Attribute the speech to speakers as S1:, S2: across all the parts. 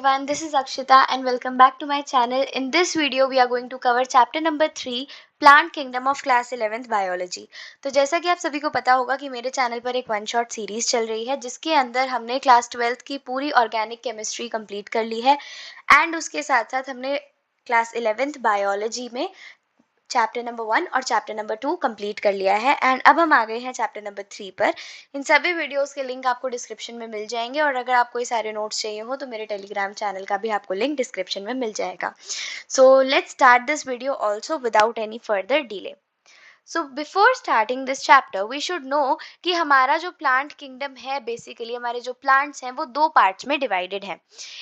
S1: everyone, this is Akshita and welcome back to my channel. In this video, we are going to cover chapter number 3, Plant Kingdom of Class 11th Biology. तो जैसा कि आप सभी को पता होगा कि मेरे चैनल पर एक वन शॉट सीरीज चल रही है जिसके अंदर हमने क्लास 12th की पूरी ऑर्गेनिक केमिस्ट्री कंप्लीट कर ली है एंड उसके साथ साथ हमने क्लास 11th बायोलॉजी में चैप्टर नंबर 1 और चैप्टर नंबर 2 कंप्लीट कर लिया है एंड अब हम आ गए हैं चैप्टर नंबर 3 पर। इन सभी वीडियोस के लिंक आपको डिस्क्रिप्शन में मिल जाएंगे और अगर आपको ये सारे नोट्स चाहिए हो तो मेरे टेलीग्राम चैनल का भी आपको लिंक डिस्क्रिप्शन में मिल जाएगा। So let's start this video also without any further delay. So before starting this chapter we should know कि हमारा जो प्लांट किंगडम है, बेसिकली हमारे जो प्लांट्स हैं वो दो पार्ट्स में डिवाइडेड हैं।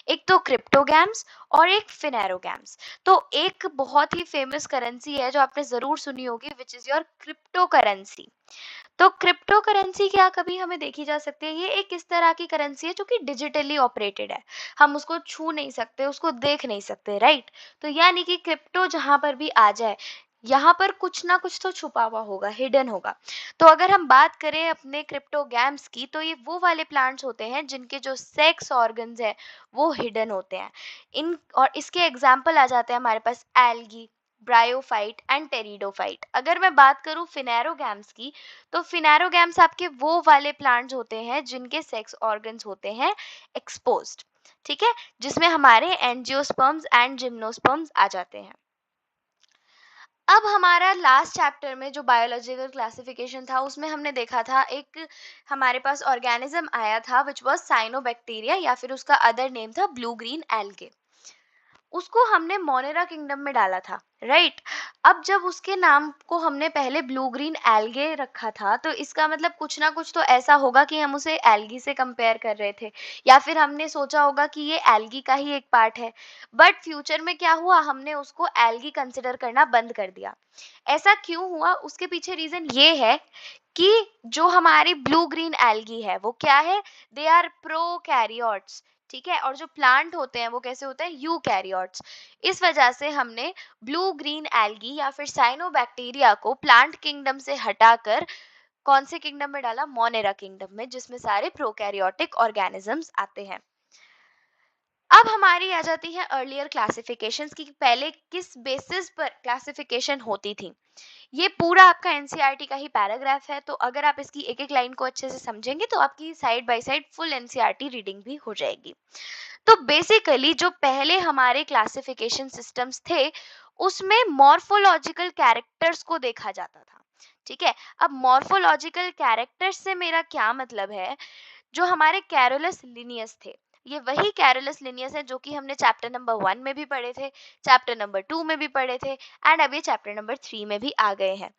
S1: एक तो क्रिप्टोगैम्स और एक फिनेरोगैम्स। तो एक बहुत ही फेमस करेंसी है जो आपने जरूर सुनी होगी, विच इज योर क्रिप्टो करेंसी। तो क्रिप्टो करेंसी क्या कभी हमें देखी जा सकती है? ये एक इस तरह की करेंसी है जो कि डिजिटली ऑपरेटेड है, हम उसको छू नहीं सकते, उसको देख नहीं सकते, राइट। तो यानी कि क्रिप्टो जहां पर भी आ जाए यहाँ पर कुछ ना कुछ तो छुपा हुआ होगा, हिडन होगा। तो अगर हम बात करें अपने क्रिप्टोगैम्स की, तो ये वो वाले प्लांट्स होते हैं जिनके जो सेक्स ऑर्गन्स है वो हिडन होते हैं। इन और इसके एग्जाम्पल आ जाते हैं हमारे पास एल्गी, ब्रायोफाइट एंड टेरिडोफाइट। अगर मैं बात करूं फिनेरोगैम्स की, तो फिनेरोगैम्स आपके वो वाले प्लांट्स होते हैं जिनके सेक्स ऑर्गन्स होते हैं एक्सपोज्ड, ठीक है, जिसमें हमारे एंजियोस्पर्म्स एंड जिम्नोस्पर्म्स आ जाते हैं। अब हमारा लास्ट चैप्टर में जो बायोलॉजिकल क्लासिफिकेशन था उसमें हमने देखा था एक हमारे पास ऑर्गेनिज्म आया था विच वाज साइनोबैक्टीरिया, या फिर उसका अदर नेम था ब्लू ग्रीन एल्गे। उसको हमने मोनेरा किंगडम में डाला था, राइट। अब जब उसके नाम को हमने पहले ब्लू ग्रीन एल्गे रखा था तो इसका मतलब कुछ ना कुछ तो ऐसा होगा कि हम उसे एल्गी से कंपेयर कर रहे थे, या फिर हमने सोचा होगा कि ये एल्गी का ही एक पार्ट है। बट फ्यूचर में क्या हुआ, हमने उसको एल्गी कंसिडर करना बंद कर दिया। ऐसा क्यों हुआ? उसके पीछे रीजन ये है कि जो हमारी ब्लू ग्रीन एल्गी है वो क्या है, दे आर प्रोकैरियोट्स, ठीक है, और जो प्लांट होते हैं वो कैसे होते हैं, यूकैरियोट्स। इस वजह से हमने ब्लू ग्रीन एल्गी या फिर साइनोबैक्टीरिया को प्लांट किंगडम से हटाकर कौन से किंगडम में डाला, मोनेरा किंगडम में, जिसमें सारे प्रोकैरियोटिक ऑर्गेनिजम्स आते हैं। अब हमारी आ जाती है अर्लियर क्लासिफिकेशंस की पहले किस बेसिस पर क्लासिफिकेशन होती थी। ये पूरा आपका एनसीईआरटी का ही पैराग्राफ है, तो अगर आप इसकी एक एक लाइन को अच्छे से समझेंगे तो आपकी side by side full NCERT reading भी हो जाएगी। तो बेसिकली जो पहले हमारे क्लासिफिकेशन सिस्टम्स थे उसमें मॉर्फोलॉजिकल कैरेक्टर्स को देखा जाता था, ठीक है। अब मॉर्फोलॉजिकल कैरेक्टर्स से मेरा क्या मतलब है, जो हमारे कैरोलस लिनियस थे, ये वही कैरोलस लिनियस है जो कि हमने चैप्टर नंबर 1 में भी पढ़े थे, चैप्टर नंबर 2 में भी पढ़े थे एंड अभी चैप्टर नंबर 3 में भी आ गए हैं।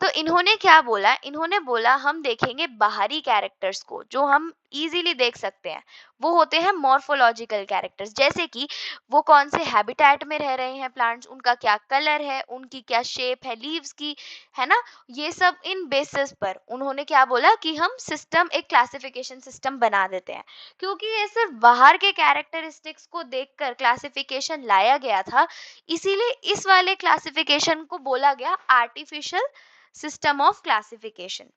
S1: तो इन्होंने क्या बोला, इन्होंने बोला हम देखेंगे बाहरी कैरेक्टर्स को जो हम इजीली देख सकते हैं, वो होते हैं मॉर्फोलॉजिकल कैरेक्टर्स, जैसे कि वो कौन से हैबिटेट में रह रहे हैं प्लांट्स, उनका क्या कलर है, उनकी क्या शेप है लीव्स की, है ना। ये सब इन बेसिस पर उन्होंने क्या बोला कि हम सिस्टम, एक क्लासिफिकेशन सिस्टम बना देते हैं। क्योंकि ये सिर्फ बाहर के कैरेक्टरिस्टिक्स को देखकर क्लासिफिकेशन लाया गया था, इसीलिए इस वाले क्लासिफिकेशन को बोला गया आर्टिफिशियल सिस्टम ऑफ क्लासिफिकेशन।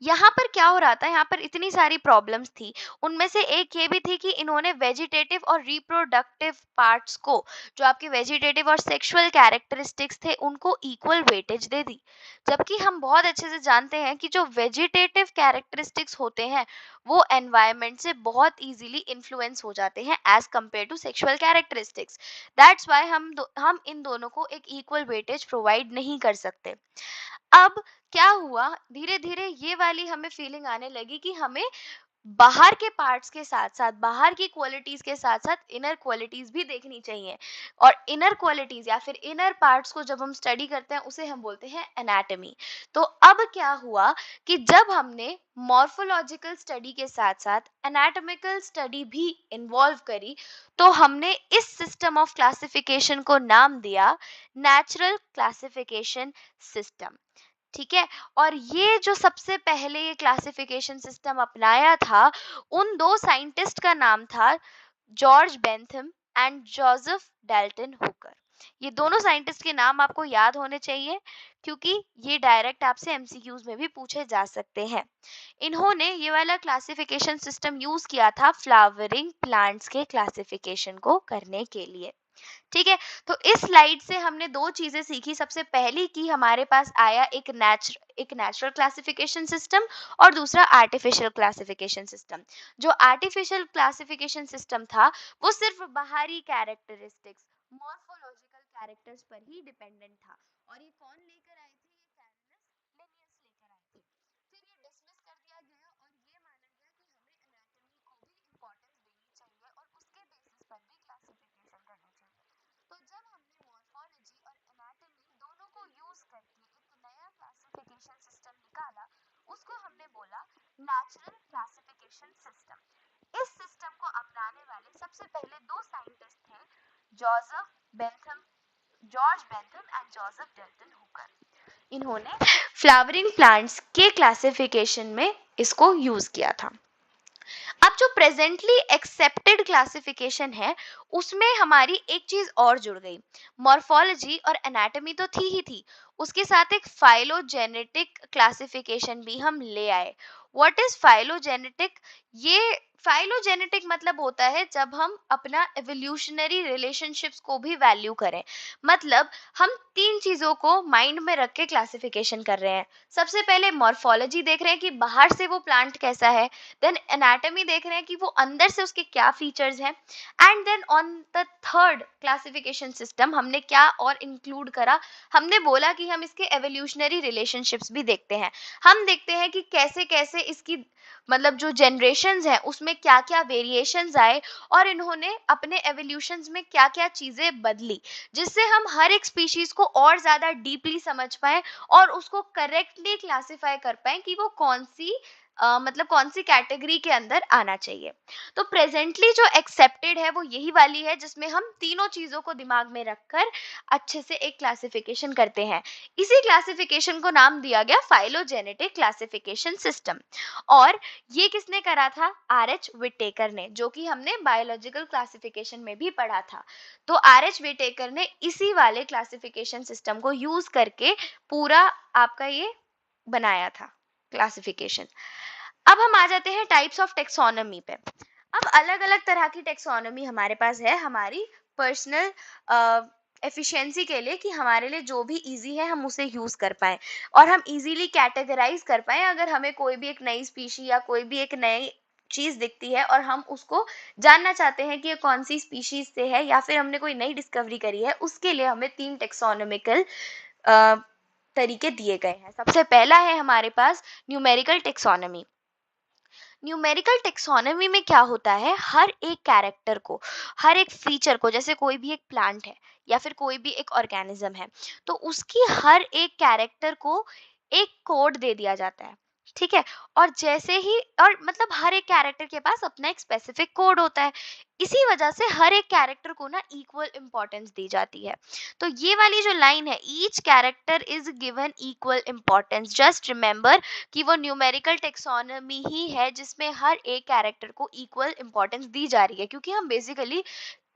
S1: यहाँ पर क्या हो रहा था, यहाँ पर इतनी सारी प्रॉब्लम्स थी, उनमें से एक ये भी थी कि इन्होंने वेजिटेटिव और रिप्रोडक्टिव पार्ट्स को, जो आपके वेजिटेटिव और सेक्सुअल कैरेक्टरिस्टिक्स थे, उनको इक्वल वेटेज दे दी। जबकि हम बहुत अच्छे से जानते हैं कि जो वेजिटेटिव कैरेक्टरिस्टिक्स होते हैं वो एनवायरनमेंट से बहुत इजीली इन्फ्लुएंस हो जाते हैं as compare to sexual characteristics. That's why हम इन दोनों को एक इक्वल वेटेज प्रोवाइड नहीं कर सकते। अब क्या हुआ, धीरे धीरे ये वाली हमें फीलिंग आने लगी कि हमें बाहर के पार्ट्स के साथ साथ, बाहर की क्वालिटीज के साथ साथ इनर क्वालिटीज भी देखनी चाहिए। और इनर क्वालिटीज या फिर इनर पार्ट्स को जब हम स्टडी करते हैं उसे हम बोलते हैं एनाटॉमी। तो अब क्या हुआ कि जब हमने मॉर्फोलॉजिकल स्टडी के साथ साथ एनाटॉमिकल स्टडी भी इन्वॉल्व करी, तो हमने इस सिस्टम ऑफ क्लासिफिकेशन को नाम दिया नेचुरल क्लासिफिकेशन सिस्टम, ठीक है। और ये जो सबसे पहले ये क्लासिफिकेशन सिस्टम अपनाया था, उन दो साइंटिस्ट का नाम था George Bentham and Joseph Dalton Hooker. ये दोनों साइंटिस्ट के नाम आपको याद होने चाहिए, क्योंकि ये डायरेक्ट आपसे एमसीक्यूज में भी पूछे जा सकते हैं। इन्होंने ये वाला क्लासिफिकेशन सिस्टम यूज किया था फ्लावरिंग प्लांट्स के क्लासिफिकेशन को करने के लिए। ठीक है, तो इस स्लाइड से हमने दो चीजें सीखी। सबसे पहली कि हमारे पास आया एक नेचुरल क्लासिफिकेशन सिस्टम और दूसरा आर्टिफिशियल क्लासिफिकेशन सिस्टम। जो आर्टिफिशियल क्लासिफिकेशन सिस्टम था वो सिर्फ बाहरी कैरेक्टरिस्टिक्स, मॉर्फोलॉजिकल कैरेक्टर्स पर ही डिपेंडेंट था। और ये कौन लेकर आए थे? ये कैरनस लिनियस लेकर आए थे। फिर ये डिसमिस कर दिया गया और ये माना गया कि हमें एनाटॉमी को भी इम्पोर्टेंस देनी चाहिए और उसके बेसिस पर भी क्लासिफिकेशन करना चाहिए। तो जब हमने मॉर्फोलॉजी और एनाटॉमी दोनों को यूज करके एक नया क्लासिफिकेशन सिस्टम निकाला, उसको हमने बोला नेचुरल क्लासिफिकेशन सिस्टम। इस सिस्टम को अपनाने वाले सबसे पहले दो साइंटिस्ट थे, Joseph Bentham George Bentham and Joseph Dalton Hooker. इन्होंने फ्लावरिंग प्लांट्स के क्लासिफिकेशन में इसको यूज किया था। अब जो प्रेजेंटली एक्सेप्टेड क्लासिफिकेशन है उसमें हमारी एक चीज और जुड़ गई। मॉर्फोलॉजी और एनाटॉमी तो थी ही थी, उसके साथ एक फाइलोजेनेटिक क्लासिफिकेशन भी हम ले आए। What is phylogenetic? ये फाइलोजेनेटिक मतलब होता है जब हम अपना एवोल्यूशनरी रिलेशनशिप्स को भी वैल्यू करें। मतलब हम तीन चीजों को माइंड में रख के क्लासिफिकेशन कर रहे हैं। सबसे पहले मॉर्फोलॉजी देख रहे हैं कि बाहर से वो प्लांट कैसा है, देन एनाटॉमी देख रहे हैं कि वो अंदर से उसके क्या फीचर्स हैं, and then on the third classification system हमने क्या और इंक्लूड करा? हमने बोला कि हम इसके एवोल्यूशनरी रिलेशनशिप्स भी देखते हैं। हम देखते हैं कि कैसे कैसे इसकी मतलब जो जनरेशन्स हैं उसमें क्या क्या वेरिएशंस आए और इन्होंने अपने एवोल्यूशंस में क्या क्या चीजें बदली, जिससे हम हर एक स्पीशीज को और ज्यादा डीपली समझ पाए और उसको करेक्टली क्लासिफाई कर पाए कि वो कौन सी मतलब कौन सी कैटेगरी के अंदर आना चाहिए। तो प्रेजेंटली जो एक्सेप्टेड है वो यही वाली है जिसमें हम तीनों चीजों को दिमाग में रखकर अच्छे से एक क्लासिफिकेशन करते हैं। इसी क्लासिफिकेशन को नाम दिया गया फाइलोजेनेटिक क्लासिफिकेशन सिस्टम। और ये किसने करा था? आर.एच. विटेकर ने, जो कि हमने बायोलॉजिकल क्लासिफिकेशन में भी पढ़ा था। तो आर.एच. विटेकर ने इसी वाले क्लासिफिकेशन सिस्टम को यूज करके पूरा आपका ये बनाया था क्लासिफिकेशन। अब हम आ जाते हैं टाइप्स ऑफ टेक्सोनोमी पे। अब अलग अलग तरह की टेक्सोनोमी हमारे पास है हमारी पर्सनल एफिशिएंसी के लिए, कि हमारे लिए जो भी इजी है हम उसे यूज कर पाए और हम इजीली कैटेगराइज कर पाए। अगर हमें कोई भी एक नई स्पीशी या कोई भी एक नई चीज दिखती है और हम उसको जानना चाहते हैं कि ये कौन सी स्पीशीज से है या फिर हमने कोई नई डिस्कवरी करी है, उसके लिए हमें तीन टेक्सोनोमिकल तरीके दिए गए हैं। सबसे पहला है हमारे पास न्यूमेरिकल टेक्सोनोमी। न्यूमेरिकल टेक्सोनोमी में क्या होता है, हर एक कैरेक्टर को, हर एक फीचर को, जैसे कोई भी एक प्लांट है या फिर कोई भी एक ऑर्गेनिज्म है, तो उसकी हर एक कैरेक्टर को एक कोड दे दिया जाता है। ठीक है, और जैसे ही और मतलब हर एक कैरेक्टर के पास अपना एक स्पेसिफिक कोड होता है। इसी वजह से हर एक कैरेक्टर को ना इक्वल इंपॉर्टेंस दी जाती है। तो ये वाली जो लाइन है, each character is given equal importance, just remember कि वो न्यूमेरिकल टेक्सोनोमी ही है जिसमें हर एक कैरेक्टर को इक्वल इंपॉर्टेंस दी जा रही है, क्योंकि हम बेसिकली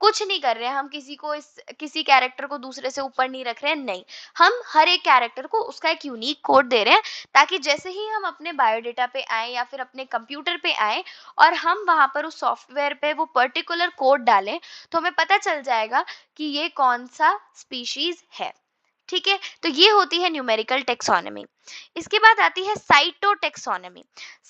S1: कुछ नहीं कर रहे हैं, हम किसी कैरेक्टर को दूसरे से ऊपर नहीं रख रहे हैं, नहीं, हम हर एक कैरेक्टर को उसका एक यूनिक कोड दे रहे हैं, ताकि जैसे ही हम अपने बायोडेटा पे आए या फिर अपने कंप्यूटर पे आए और हम वहां पर उस सॉफ्टवेयर पे वो पर्टिकुलर कोड डालें, तो हमें पता चल जाएगा कि ये कौन सा स्पीशीज है। ठीक है, तो ये होती है न्यूमेरिकल टेक्सोनोमी। इसके बाद आती है साइटोटेक्सोनोमी।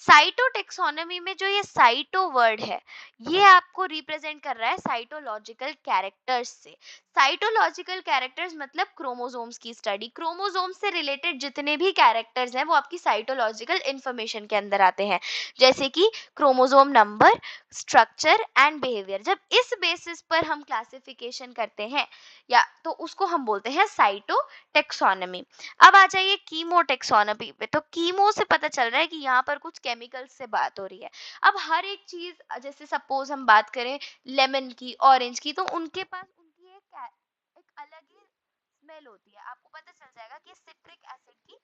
S1: साइटोटेक्सोनोमी में जो ये साइटो वर्ड है, ये आपको रिप्रेजेंट कर रहा है साइटोलॉजिकल कैरेक्टर्स से। साइटोलॉजिकल कैरेक्टर्स मतलब क्रोमोसोम्स की स्टडी। क्रोमोसोम्स से रिलेटेड जितने भी कैरेक्टर्स हैं वो आपकी साइटोलॉजिकल इंफॉर्मेशन के अंदर आते हैं, जैसे कि chromosome number, structure and behaviour. जब इस बेसिस पर हम क्लासिफिकेशन करते हैं या तो उसको हम बोलते हैं साइटोटेक्सोनोमी। अब आ जाइए कीमो टेक्सोनोमी पे। तो कीमो से पता चल रहा है कि यहाँ पर कुछ केमिकल्स से बात हो रही है। अब हर एक चीज, जैसे सपोज हम बात करें लेमन की, ऑरेंज की, तो उनके पास उनकी एक अलग ही स्मेल होती है। आपको पता चल जाएगा कि सिट्रिक एसिड की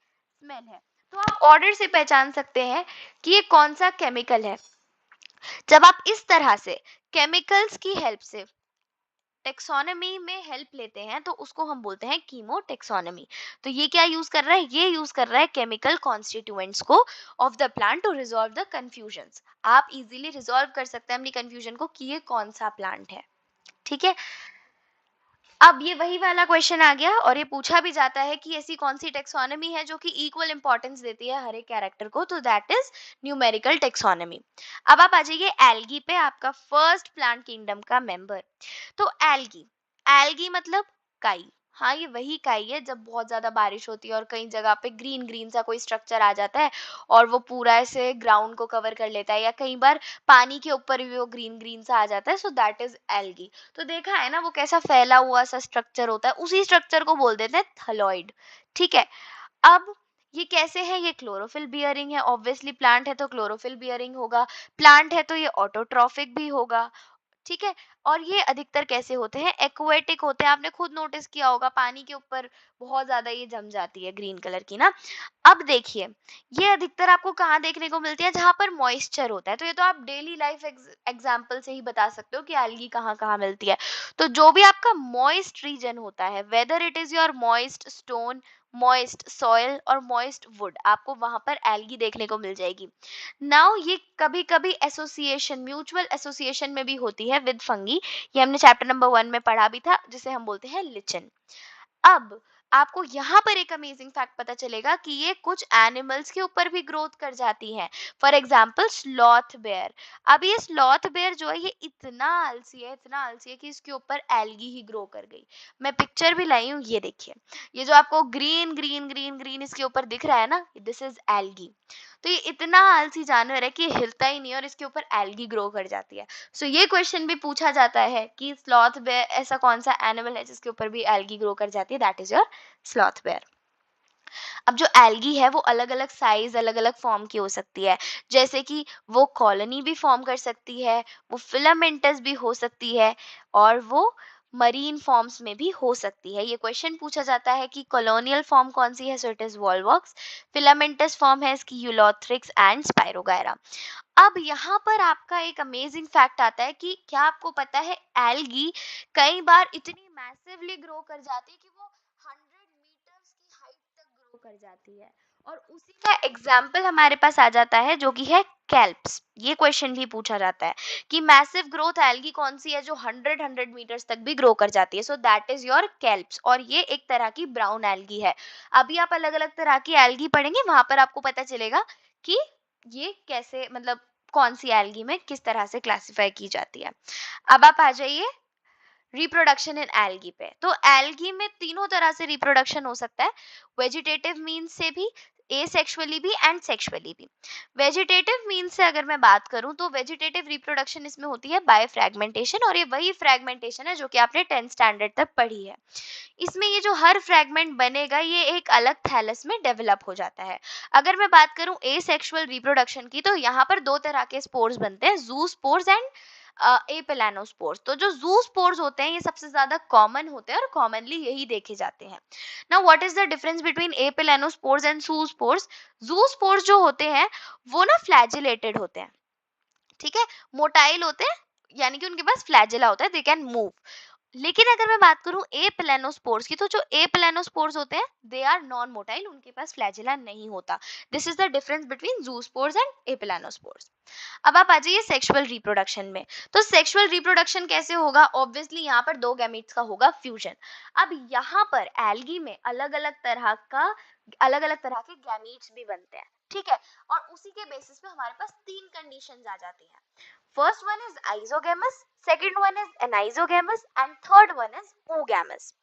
S1: स्मेल है। तो आप ऑर्डर से पहचान सकते हैं कि ये कौन सा केमिकल है। जब आप इस तरह से केमिकल्स की हेल्प से टेक्सोनमी में हेल्प लेते हैं तो उसको हम बोलते हैं कीमोटेक्सोनमी। तो ये क्या यूज कर रहा है, ये यूज कर रहा है केमिकल कॉन्स्टिट्यूएंट्स को of the plant to resolve the confusions. आप इजीली रिजॉल्व कर सकते हैं अपनी कंफ्यूजन को कि ये कौन सा प्लांट है। ठीक है, अब ये वही वाला क्वेश्चन आ गया और ये पूछा भी जाता है कि ऐसी कौन सी टेक्सोनमी है जो कि इक्वल इंपॉर्टेंस देती है हर एक कैरेक्टर को, तो दैट इज न्यूमेरिकल टेक्सोनमी। अब आप आ जाइए एल्गी पे, आपका फर्स्ट प्लांट किंगडम का मेंबर। तो एल्गी, एल्गी मतलब काई। हाँ, ये वही काई है जब बहुत ज्यादा बारिश होती है और कई जगह पे ग्रीन ग्रीन सा कोई स्ट्रक्चर आ जाता है और वो पूरा ऐसे ग्राउंड को कवर कर लेता है, या कई बार पानी के ऊपर भी वो ग्रीन ग्रीन सा आ जाता है, सो दैट इज एल्गी। तो देखा है ना वो कैसा फैला हुआ सा स्ट्रक्चर होता है, उसी स्ट्रक्चर को बोल देते हैं थलोइड। ठीक है, अब ये कैसे है, ये क्लोरोफिल बियरिंग है, ऑब्वियसली प्लांट है तो क्लोरोफिल बियरिंग होगा, प्लांट है तो ये ऑटोट्रॉफिक भी होगा। ठीक है, और ये अधिकतर कैसे होते हैं, एक्वेटिक होते हैं। आपने खुद नोटिस किया होगा पानी के ऊपर बहुत ज्यादा ये जम जाती है ग्रीन कलर की ना। अब देखिए, ये अधिकतर आपको कहाँ देखने को मिलती है, जहां पर मॉइस्चर होता है। तो ये तो आप डेली लाइफ एग्जाम्पल से ही बता सकते हो कि एल्गी कहाँ कहाँ मिलती है। तो जो भी आपका मॉइस्ट रीजन होता है, whether it is your moist stone, moist soil और मॉइस्ट वुड, आपको वहां पर एल्गी देखने को मिल जाएगी। नाउ ये कभी कभी एसोसिएशन, म्यूचुअल एसोसिएशन में भी होती है विद फंगी। ये हमने चैप्टर नंबर 1 में पढ़ा भी था, जिसे हम बोलते हैं लिचन। अब आपको यहाँ पर एक अमेजिंग फैक्ट पता चलेगा कि ये कुछ एनिमल्स के ऊपर भी ग्रोथ कर जाती हैं। For example sloth bear. अब ये स्लॉथ बेयर जो है ये इतना आलसी है, इतना आलसी है कि इसके ऊपर एल्गी ही ग्रो कर गई। मैं पिक्चर भी लाई हूँ, ये देखिए, ये जो आपको ग्रीन ग्रीन ग्रीन ग्रीन इसके ऊपर दिख रहा है ना, दिस इज एल्गी। तो ये इतना आलसी जानवर है कि ये हिलता ही नहीं है और इसके ऊपर एल्गी ग्रो कर जाती है। सो ये क्वेश्चन भी पूछा जाता है कि स्लॉथ बेयर ऐसा कौन सा एनिमल है जिसके ऊपर भी एल्गी ग्रो कर जाती है, that is your sloth bear. अब जो एल्गी है वो अलग अलग साइज, अलग अलग फॉर्म की हो सकती है, जैसे कि वो कॉलोनी भी फॉर्म कर सकती है, वो फिलामेंटस भी हो सकती है, और वो मरीन फॉर्म्स में भी हो सकती है। ये क्वेश्चन पूछा जाता है कि कॉलोनियल फॉर्म कौन सी है, सो it is Volvox. Filamentous form है इसकी यूलोथ्रिक्स एंड स्पाइरोगायरा। अब यहाँ पर आपका एक अमेजिंग फैक्ट आता है कि क्या आपको पता है एल्गी कई बार इतनी मैसिवली ग्रो कर जाती है कि वो 100 मीटर्स की हाइट तक ग्रो कर जाती है। और उसी का एग्जाम्पल हमारे पास आ जाता है जो कि है कैल्प्स। ये क्वेश्चन भी पूछा जाता है कि मैसिव ग्रोथ एल्गी कौन सी है जो 100 मीटर्स तक भी ग्रो कर जाती है, so that is your kelps. और ये एक तरह की ब्राउन एल्गी है। अभी आप अलग अलग तरह की एल्गी पढ़ेंगे, वहां पर आपको पता चलेगा कि ये कैसे, मतलब कौन सी एल्गी में किस तरह से क्लासिफाई की जाती है। अब आप आ जाइए रिप्रोडक्शन इन एल्गी पे। तो एल्गी में तीनों तरह से रिप्रोडक्शन हो सकता है, वेजिटेटिव मीन्स से भी, एसेक्सुअली भी एंड सेक्सुअली भी। वेजिटेटिव मीन्स से अगर मैं बात करूं तो वेजिटेटिव रिप्रोडक्शन इसमें होती है बाय फ्रेगमेंटेशन, और ये वही फ्रेगमेंटेशन है जो कि आपने 10th स्टैंडर्ड तक पढ़ी है। इसमें ये जो हर फ्रेगमेंट बनेगा ये एक अलग थैलस में डेवलप हो जाता है। अगर मैं बात करूं एसेक्सुअल रिप्रोडक्शन की, तो यहाँ पर दो तरह के स्पोर्स बनते हैं, जू स्पोर्स एंड एपेलानोस्पोर्स। तो जो जू स्पोर्स होते हैं ये सबसे ज्यादा कॉमन होते हैं और कॉमनली यही देखे जाते हैं। Now what is the difference between aplanospores and zoospores. Zoospores जो होते हैं वो ना फ्लैजिलेटेड होते हैं, ठीक है, मोटाइल होते हैं, यानी कि उनके पास फ्लैजिला होता है, दे कैन मूव। लेकिन अगर मैं बात करूं ए प्लेनोस्पोर्स की, तो जो ए प्लेनोस्पोर्स होते हैं दे आर नॉन मोटाइल, उनके पास फ्लैजिला नहीं होता। This is the difference between zoospores and aplanospores. अब आप आ जाइए सेक्सुअल रिप्रोडक्शन में। तो सेक्सुअल रिप्रोडक्शन कैसे होगा, ऑब्वियसली यहाँ पर दो गैमीट्स का होगा फ्यूजन। अब यहाँ पर एल्गी में अलग अलग तरह के गैमीट्स भी बनते हैं, ठीक है, और उसी के बेसिस पे हमारे पास तीन कंडीशंस आ जाती हैं। First one is isogamous, second one is anisogamous and third one is oogamous.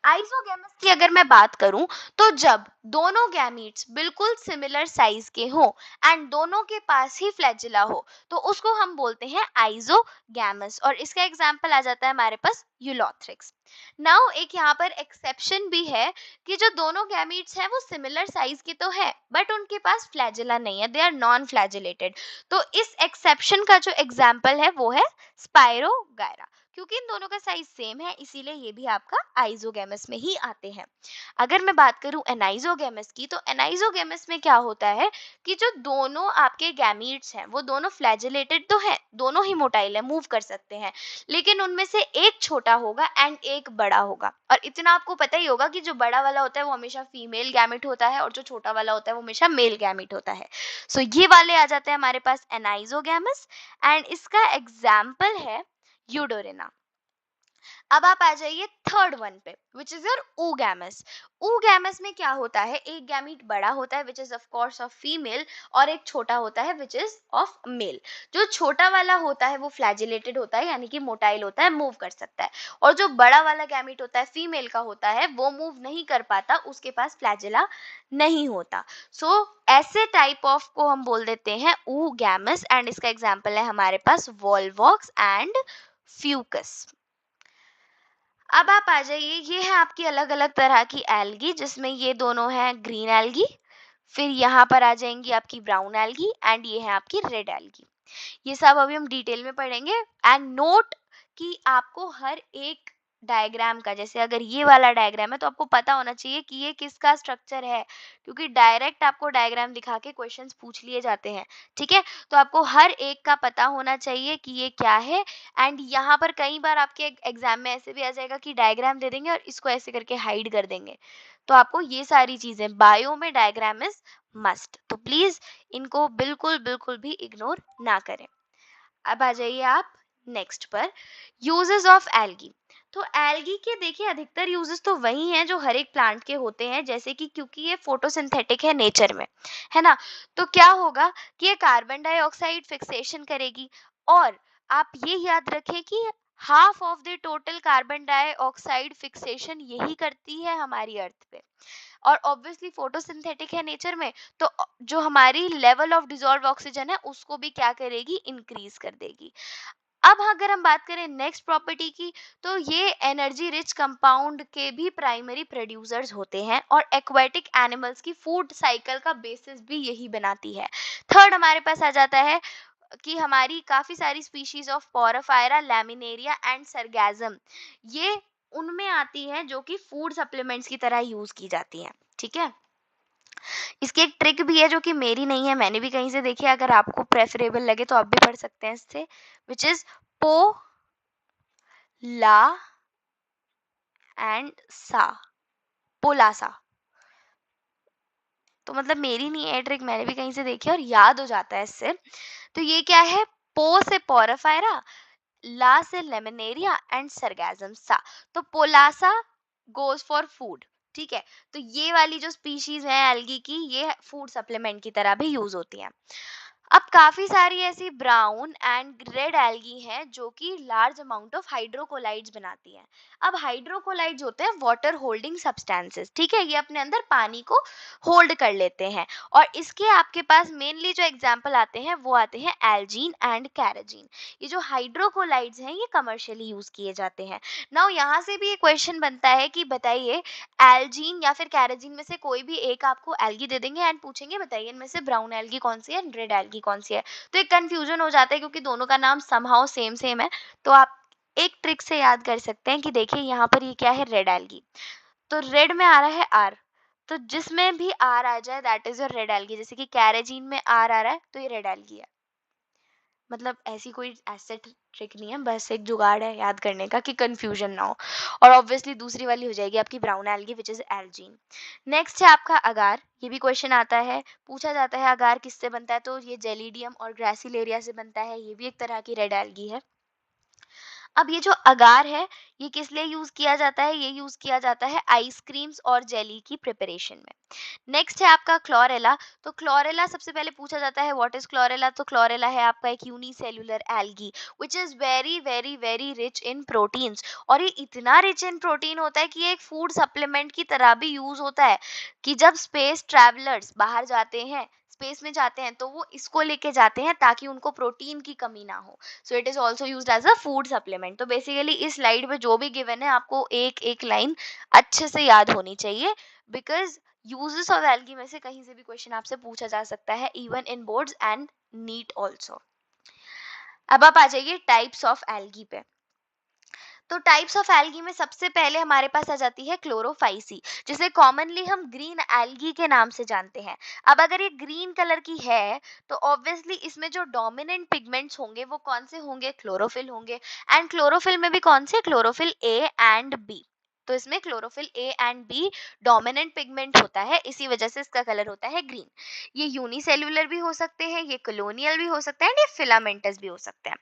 S1: Isogamous की अगर मैं बात करूं तो जब दोनों गैमीट्स बिल्कुल सिमिलर साइज के हों एंड दोनों के पास ही फ्लैजिला हो, तो उसको हम बोलते हैं आइसोगैमस, और इसका एग्जांपल आ जाता है हमारे पास यूलोथ्रिक्स। नाउ एक यहाँ पर एक्सेप्शन भी है कि जो दोनों गैमीट्स हैं वो सिमिलर साइज के तो है बट उनके पास फ्लैजिला नहीं है, दे आर नॉन फ्लैजिलेटेड। तो इस एक्सेप्शन का जो एग्जाम्पल है वो है स्पाइरोगायरा। क्योंकि इन दोनों का साइज सेम है, इसीलिए ये भी आपका आइजोगेमस में ही आते हैं। अगर मैं बात करूं एनाइजोगेमस की, तो एनाइजोगेमस में क्या होता है कि जो दोनों आपके गैमीट्स हैं वो दोनों फ्लैजिलेटेड तो हैं, दोनों ही मोटाइल है, मूव कर सकते हैं, लेकिन उनमें से एक छोटा होगा एंड एक बड़ा होगा। और इतना आपको पता ही होगा कि जो बड़ा वाला होता है वो हमेशा फीमेल गैमेट होता है और जो छोटा वाला होता है वो हमेशा मेल गैमेट होता है। सो ये वाले आ जाते हैं हमारे पास एनाइजोगैमस, एंड इसका एग्जाम्पल है यूडोरेना। अब आप आ जाइए थर्ड वन पे, विच इज योर oogamous। oogamous में क्या होता है, एक गैमीट बड़ा होता है which is of course of female, और एक छोटा होता है विच इज ऑफ मेल। जो छोटा वाला होता है वो फ्लैजिलेटेड होता है, यानी कि मोटाइल होता है, मूव कर सकता है, और जो बड़ा वाला गैमीट होता है फीमेल का होता है वो मूव नहीं कर पाता, उसके पास फ्लैजिला नहीं होता। सो ऐसे टाइप ऑफ को हम बोल देते हैं oogamous, एंड इसका एग्जाम्पल है हमारे पास वॉल्वॉक्स एंड फ्यूकस। अब आप आ जाइए, ये है आपकी अलग अलग तरह की एल्गी, जिसमें ये दोनों हैं ग्रीन एल्गी, फिर यहाँ पर आ जाएंगी आपकी ब्राउन एल्गी, एंड ये है आपकी रेड एल्गी। ये सब अभी हम डिटेल में पढ़ेंगे। एंड नोट कि आपको हर एक डायग्राम का, जैसे अगर ये वाला डायग्राम है तो आपको पता होना चाहिए कि ये किसका स्ट्रक्चर है, क्योंकि डायरेक्ट आपको डायग्राम दिखा के क्वेश्चंस पूछ लिए जाते हैं। ठीक है, तो आपको हर एक का पता होना चाहिए कि ये क्या है। एंड यहाँ पर कई बार आपके एग्जाम में ऐसे भी आ जाएगा कि डायग्राम दे देंगे और इसको ऐसे करके हाइड कर देंगे, तो आपको ये सारी चीजें, बायो में डायग्राम इज मस्ट, तो प्लीज इनको बिल्कुल बिल्कुल भी इग्नोर ना करें। अब आ जाइए आप नेक्स्ट पर, यूजेस ऑफ एल्गी। तो एल्गी के देखिए अधिकतर यूजेस तो वही हैं जो हर एक प्लांट के होते हैं, जैसे कि क्योंकि ये फोटोसिंथेटिक है नेचर में, है ना, तो क्या होगा कि ये कार्बन डाइऑक्साइड फिक्सेशन करेगी, और आप ये याद रखें कि half of the total carbon dioxide fixation यही करती है हमारी अर्थ पे, और ऑब्वियसली फोटोसिंथेटिक है नेचर में, तो जो हमारी लेवल ऑफ डिजॉल्व ऑक्सीजन है उसको भी क्या करेगी, इंक्रीज कर देगी। अब अगर हम बात करें नेक्स्ट प्रॉपर्टी की, तो ये एनर्जी रिच कंपाउंड के भी प्राइमरी प्रोड्यूसर्स होते हैं, और एक्वाटिक एनिमल्स की फूड साइकिल का बेसिस भी यही बनाती है। थर्ड हमारे पास आ जाता है कि हमारी काफी सारी स्पीशीज ऑफ पोरोफायरा, लैमिनेरिया एंड सरगैजम, ये उनमें आती है जो कि फूड सप्लीमेंट्स की तरह यूज की जाती हैं। ठीक है, इसकी एक ट्रिक भी है जो कि मेरी नहीं है, मैंने भी कहीं से देखी है, अगर आपको प्रेफरेबल लगे तो आप भी पढ़ सकते हैं इससे, विच इज पो ला एंड सा, पोलासा। तो मतलब मेरी नहीं है ट्रिक, मैंने भी कहीं से देखी है और याद हो जाता है इससे। तो ये क्या है, पो से पोराफायरा, ला से लेमिनेरिया एंड सरगैजम सा, तो पोलासा गोज फॉर फूड। ठीक है, तो ये वाली जो स्पीशीज है एल्गी की, ये फूड सप्लीमेंट की तरह भी यूज होती हैं। अब काफी सारी ऐसी ब्राउन एंड रेड एल्गी हैं जो कि लार्ज अमाउंट ऑफ हाइड्रोकोलाइड्स बनाती हैं। अब हाइड्रोकोलाइड्स होते हैं वाटर होल्डिंग सब्सटेंसेस, ठीक है, ये अपने अंदर पानी को होल्ड कर लेते हैं, और इसके आपके पास मेनली जो एग्जांपल आते हैं वो आते हैं एल्जीन एंड कैराजीन। ये जो हाइड्रोकोलाइड्स हैं ये कमर्शियली यूज किए जाते हैं। नाउ यहाँ से भी एक क्वेश्चन बनता है कि बताइए, एल्जीन या फिर कैराजीन में से कोई भी एक आपको एल्गी दे देंगे एंड पूछेंगे बताइए इनमें से ब्राउन एल्गी कौन सी है, रेड एल्गी कौन सी है, तो एक कंफ्यूजन हो जाता है क्योंकि दोनों का नाम समहाउ सेम सेम है। तो आप एक ट्रिक से याद कर सकते हैं कि देखिए यहाँ पर ये क्या है, रेड एल्गी, तो रेड में आ रहा है आर, तो जिसमें भी आर आ जाए that is your red algae, जैसे कि कैरेजीन में आर आ रहा है तो ये रेड एल्गी है। मतलब ऐसी कोई एसेट ट्रिक नहीं है, बस एक जुगाड़ है याद करने का कि कंफ्यूजन ना हो। और ऑब्वियसली दूसरी वाली हो जाएगी आपकी brown algae which is algin. Next है आपका अगार, ये भी क्वेश्चन आता है, पूछा जाता है अगार किससे बनता है, तो ये जेलिडियम और ग्रासिलेरिया से बनता है, ये भी एक तरह की रेड एल्गी है। अब ये जो अगार है ये किस लिए यूज किया जाता है, ये यूज किया जाता है आइसक्रीम्स और जेली की प्रिपरेशन में। नेक्स्ट है आपका क्लोरेला, तो क्लोरेला सबसे पहले पूछा जाता है व्हाट इज क्लोरेला, तो क्लोरेला है आपका एक unicellular algae which is very very very rich in proteins, और ये इतना रिच इन प्रोटीन होता है कि ये एक फूड सप्लीमेंट की तरह भी यूज होता है, कि जब स्पेस ट्रैवलर्स बाहर जाते हैं, स्पेस में जाते हैं, तो वो इसको लेके जाते हैं ताकि उनको प्रोटीन की कमी ना हो। So it is also used as a food supplement. तो बेसिकली इस स्लाइड पे जो भी गिवन है आपको एक एक लाइन अच्छे से याद होनी चाहिए, बिकॉज यूजेस ऑफ एल्गी में से कहीं से भी क्वेश्चन आपसे पूछा जा सकता है, even in boards and NEET also. अब आप आ जाइए टाइप्स ऑफ एल्गी पे। तो टाइप्स ऑफ एल्गी में सबसे पहले हमारे पास आ जाती है क्लोरोफाइसी, जिसे कॉमनली हम ग्रीन एल्गी के नाम से जानते हैं। अब अगर ये ग्रीन कलर की है तो ऑब्वियसली इसमें जो डोमिनेंट पिगमेंट्स होंगे वो कौन से होंगे, क्लोरोफिल होंगे। एंड क्लोरोफिल में भी कौन से, क्लोरोफिल ए एंड बी। तो इसमें chlorophyll A and B dominant pigment होता है, इसी वजह से इसका कलर होता है ग्रीन। ये यूनिसेल्युलर भी हो सकते हैं, ये कॉलोनियल भी हो सकते हैं, ये फिलामेंटस भी हो सकते हैं।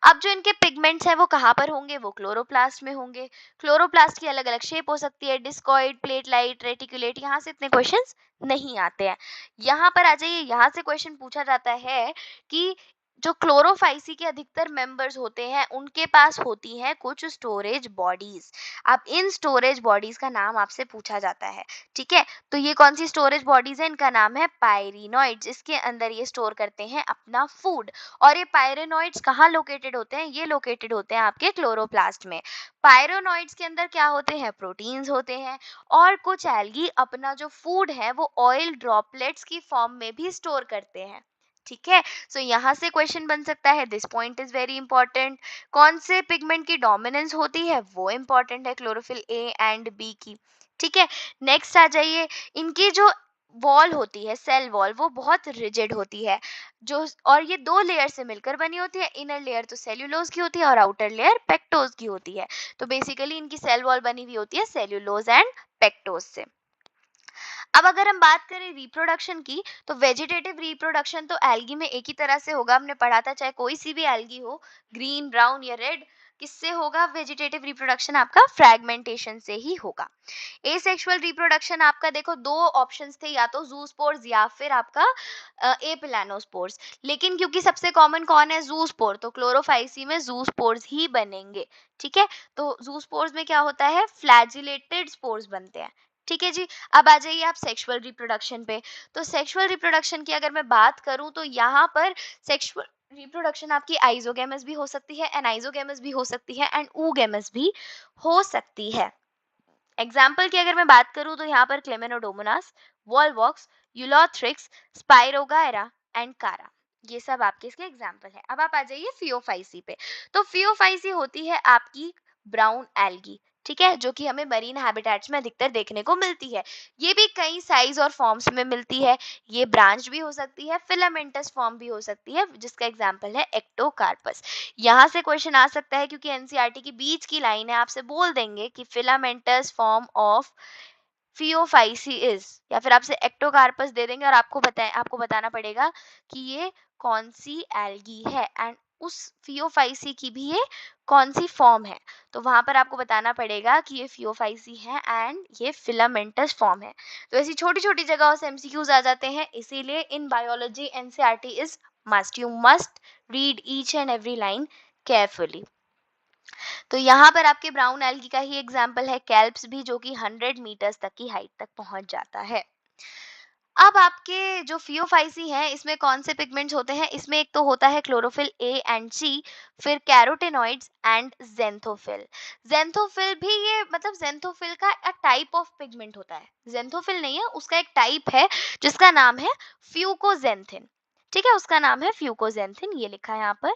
S1: अब जो इनके पिगमेंट्स हैं वो कहाँ पर होंगे, वो क्लोरोप्लास्ट में होंगे। क्लोरोप्लास्ट की अलग अलग शेप हो सकती है, डिस्कॉइड, प्लेटलाइट, रेटिकुलेट। यहाँ से इतने क्वेश्चंस नहीं आते हैं। यहाँ पर आ जाइए, यहाँ से क्वेश्चन पूछा जाता है कि जो क्लोरोफाइसी के अधिकतर मेंबर्स होते हैं उनके पास होती हैं कुछ स्टोरेज बॉडीज। अब इन स्टोरेज बॉडीज का नाम आपसे पूछा जाता है। ठीक है, तो ये कौन सी स्टोरेज बॉडीज है, इनका नाम है पायरिनॉइड्स। इसके अंदर ये स्टोर करते हैं अपना फूड। और ये पायरेनॉइड्स कहाँ लोकेटेड होते हैं, ये लोकेटेड होते हैं आपके क्लोरोप्लास्ट में। पायरेनॉइड्स के अंदर क्या होते हैं, प्रोटीन्स होते हैं। और कुछ एल्गी अपना जो फूड है वो ऑयल ड्रॉपलेट्स की फॉर्म में भी स्टोर करते हैं। ठीक है, सो यहाँ से क्वेश्चन बन सकता है, this point is very important. कौन से पिगमेंट की डोमिनेंस होती है वो इंपॉर्टेंट है, क्लोरोफिल ए एंड बी की। ठीक है, नेक्स्ट आ जाइए, इनकी जो वॉल होती है, सेल वॉल, वो बहुत रिजिड होती है। जो और ये दो लेयर से मिलकर बनी होती है, इनर लेयर तो सेल्यूलोज की होती है और आउटर लेयर पेक्टोज की होती है। तो बेसिकली इनकी सेल वॉल बनी हुई होती है सेल्यूलोज एंड पेक्टोज से। अब अगर हम बात करें रिप्रोडक्शन की, तो वेजिटेटिव रिप्रोडक्शन तो एल्गी में एक ही तरह से होगा, हमने पढ़ा था, चाहे कोई सी भी एल्गी हो, ग्रीन, ब्राउन या रेड। किससे होगा वेजिटेटिव रिप्रोडक्शन, आपका फ्रैगमेंटेशन से ही होगा। एसेक्सुअल रिप्रोडक्शन आपका देखो दो ऑप्शंस थे, या तो जूस्पोर्स या फिर आपका एपिलानोस्पोर्स। लेकिन क्योंकि सबसे कॉमन कौन है, जूस्पोर, तो क्लोरोफाइसी में जूस्पोर्स ही बनेंगे। ठीक है, तो जूस्पोर्स में क्या होता है, फ्लैजिलेटेड स्पोर्स बनते हैं। ठीक है जी। अब आ जाइए आप सेक्सुअल रिप्रोडक्शन पे। तो सेक्सुअल रिप्रोडक्शन की अगर मैं बात करूं तो यहाँ पर सेक्सुअल रिप्रोडक्शन आपकी आइजोगेमस भी हो सकती है, एनाइजोगेमस भी हो सकती है एंड ऊगेमस भी हो सकती है। एग्जाम्पल की अगर मैं बात करूं तो यहाँ पर क्लेमेनोडोमोनास, वॉलवॉक्स, यूलोथ्रिक्स, स्पाइरोगायरा एंड कारा, ये सब आपके इसके एग्जाम्पल है। अब आप आ जाइए फियोफाइसी पे। तो फियोफाइसी होती है आपकी ब्राउन एल्गी। ठीक है, जो कि हमें मरीन हैबिटेट्स में अधिकतर देखने को मिलती है। ये भी कई साइज और फॉर्म्स में मिलती है। ये ब्रांच भी हो सकती है, फिलामेंटस फॉर्म भी हो सकती है, जिसका एग्जाम्पल है एक्टोकार्पस। यहाँ से क्वेश्चन आ सकता है क्योंकि एनसीईआरटी की बीच की लाइन है, आपसे बोल देंगे कि filamentous form of Phaeophyceae is, या फिर आपसे एक्टोकार्पस दे देंगे और आपको बताना पड़ेगा कि ये कौन सी एल्गी है एंड उस फियोफाइसी की भी ये कौन सी फॉर्म है। तो वहां पर आपको बताना पड़ेगा कि ये फियोफाइसी है एंड ये फिलामेंटस फॉर्म है। तो ऐसी छोटी छोटी जगहों से एमसीक्यूज आ जाते हैं, इसीलिए in biology NCERT is must, you must read each and every line carefully. तो यहाँ पर आपके ब्राउन एल्गी का ही एग्जाम्पल है कैल्प्स भी, जो कि 100 मीटर्स तक की हाइट तक पहुंच जाता है। अब आपके जो फियोफाइसी हैं इसमें कौन से पिगमेंट्स होते हैं, इसमें एक तो होता है क्लोरोफिल ए एंड सी, फिर कैरोटेनॉइड्स एंड जेंथोफिल। जेंथोफिल भी ये मतलब जेंथोफिल का एक टाइप ऑफ पिगमेंट होता है, जेंथोफिल नहीं है, उसका एक टाइप है जिसका नाम है फ्यूकोजेंथिन। ठीक है, उसका नाम है फ्यूकोजेंथिन, ये लिखा है यहाँ पर।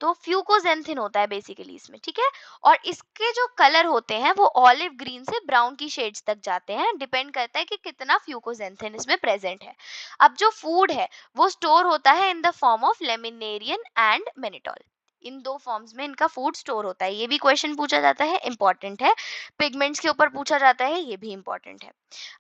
S1: तो फ्यूकोजेंथिन होता है बेसिकली इसमें। ठीक है, और इसके जो कलर होते हैं वो ऑलिव ग्रीन से ब्राउन की शेड्स तक जाते हैं, डिपेंड करता है कि कितना फ्यूकोजेंथिन इसमें प्रेजेंट है। अब जो फूड है वो स्टोर होता है in the form of laminarin and mannitol. इन दो फॉर्म्स में इनका फूड स्टोर होता है, ये भी क्वेश्चन पूछा जाता है, इंपॉर्टेंट है। पिगमेंट्स के ऊपर पूछा जाता है, ये भी इंपॉर्टेंट है।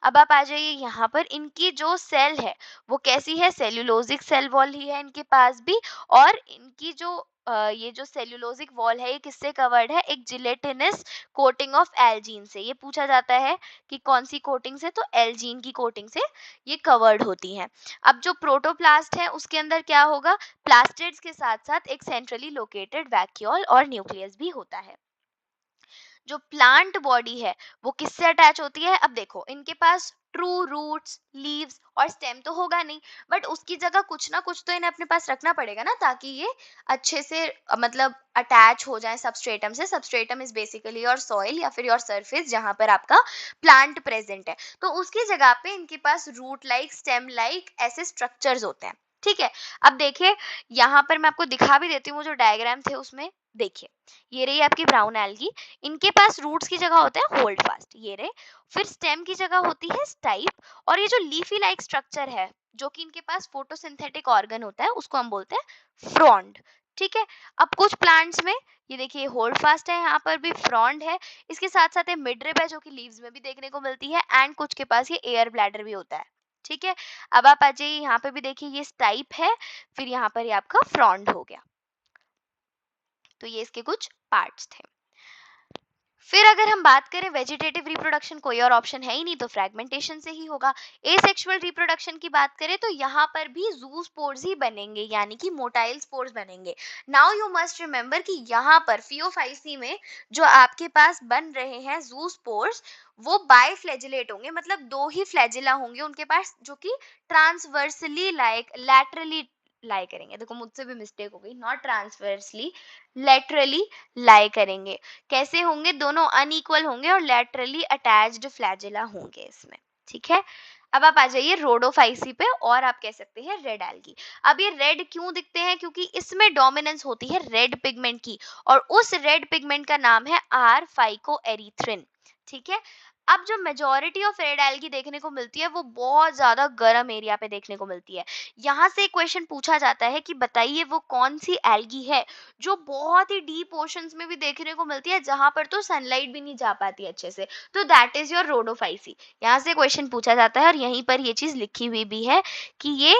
S1: अब आप आ जाइए यहाँ पर, इनकी जो सेल है वो कैसी है, सेल्यूलोजिक सेल वॉल ही है इनके पास भी। और इनकी जो ये जो सेल्यूलोजिक वॉल है ये किससे कवर्ड है, एक जिलेटिनस कोटिंग ऑफ एल्जीन से। ये पूछा जाता है कि कौन सी कोटिंग से, तो एल्जीन की कोटिंग से ये कवर्ड होती हैं। अब जो प्रोटोप्लास्ट है उसके अंदर क्या होगा, प्लास्टिड्स के साथ साथ एक सेंट्रली लोकेटेड वैक्यूल और न्यूक्लियस भी होता है। जो प्लांट बॉडी है वो किससे अटैच होती है, अब देखो इनके पास ट्रू रूट्स, लीव्स और स्टेम तो होगा नहीं, बट उसकी जगह कुछ ना कुछ तो इन्हें अपने पास रखना पड़ेगा ना, ताकि ये अच्छे से मतलब अटैच हो जाए सबस्ट्रेटम से। Substratum is basically your soil या फिर योर सरफेस जहां पर आपका प्लांट प्रेजेंट है। तो उसकी जगह पे इनके पास रूट लाइक, स्टेम लाइक ऐसे स्ट्रक्चर्स होते हैं। ठीक है। अब देखिए, यहाँ पर मैं आपको दिखा भी देती हूँ, वो जो डायग्राम थे उसमें देखिए, ये रही आपकी ब्राउन एल्गी। इनके पास रूट्स की जगह होता है होल्ड फास्ट, ये रहे। फिर स्टेम की जगह होती है स्टाइप, और ये जो लीफी लाइक स्ट्रक्चर है जो कि इनके पास फोटोसिंथेटिक ऑर्गन होता है, उसको हम बोलते हैं फ्रॉन्ड। ठीक है। अब कुछ प्लांट्स में ये देखिए होल्ड फास्ट है, यहाँ पर भी फ्रॉन्ड है। इसके साथ साथ मिड रिब है जो कि लीव्स में भी देखने को मिलती है, एंड कुछ के पास ये एयर ब्लैडर भी होता है। ठीक है। अब आप आ जाइए, यहाँ पे भी देखिए ये स्टाइप है, फिर यहाँ पर ये आपका फ्रॉन्ड हो गया। तो ये इसके कुछ पार्ट्स थे। फिर अगर हम बात करें वेजिटेटिव रिप्रोडक्शन, कोई और ऑप्शन है ही नहीं, तो फ्रेगमेंटेशन से ही होगा। एसेक्सुअल रिप्रोडक्शन की बात करें तो यहाँ पर भी जू स्पोर्स ही बनेंगे, यानी कि मोटाइल स्पोर्स बनेंगे। नाउ यू मस्ट रिमेम्बर कि यहाँ पर फियोफाइसी में जो आपके पास बन रहे हैं जू स्पोर्स, वो बायफ्लैजिलेट होंगे, मतलब दो ही फ्लैजिला होंगे उनके पास, जो कि ट्रांसवर्सली लाइक लैटरली लाई करेंगे। देखो मुझसे भी मिस्टेक हो गई, नॉट ट्रांसवर्सली, लेटरली लाई करेंगे। कैसे होंगे? दोनों अनइक्वल होंगे और लेटरली अटैच्ड फ्लैजिला होंगे इसमें। ठीक है। अब आप आ जाइए रोडोफाइसी पे, और आप कह सकते हैं रेड एल्गी। अब ये रेड क्यों दिखते हैं? क्योंकि इसमें डोमिनेंस होती है रेड पिगमेंट की, और उस रेड पिगमेंट का नाम है आर फाइकोएरिथ्रिन। ठीक है। अब जो मेजोरिटी ऑफ रेड एल्गी देखने को मिलती है वो बहुत ज्यादा गर्म एरिया पे देखने को मिलती है। यहाँ से क्वेश्चन पूछा जाता है कि बताइए वो कौन सी एल्गी है जो बहुत ही डीप ओशंस में भी देखने को मिलती है, जहां पर तो सनलाइट भी नहीं जा पाती अच्छे से। तो दैट इज योर रोडोफाइसी। यहाँ से क्वेश्चन पूछा जाता है, और यहीं पर ये चीज लिखी हुई भी है कि ये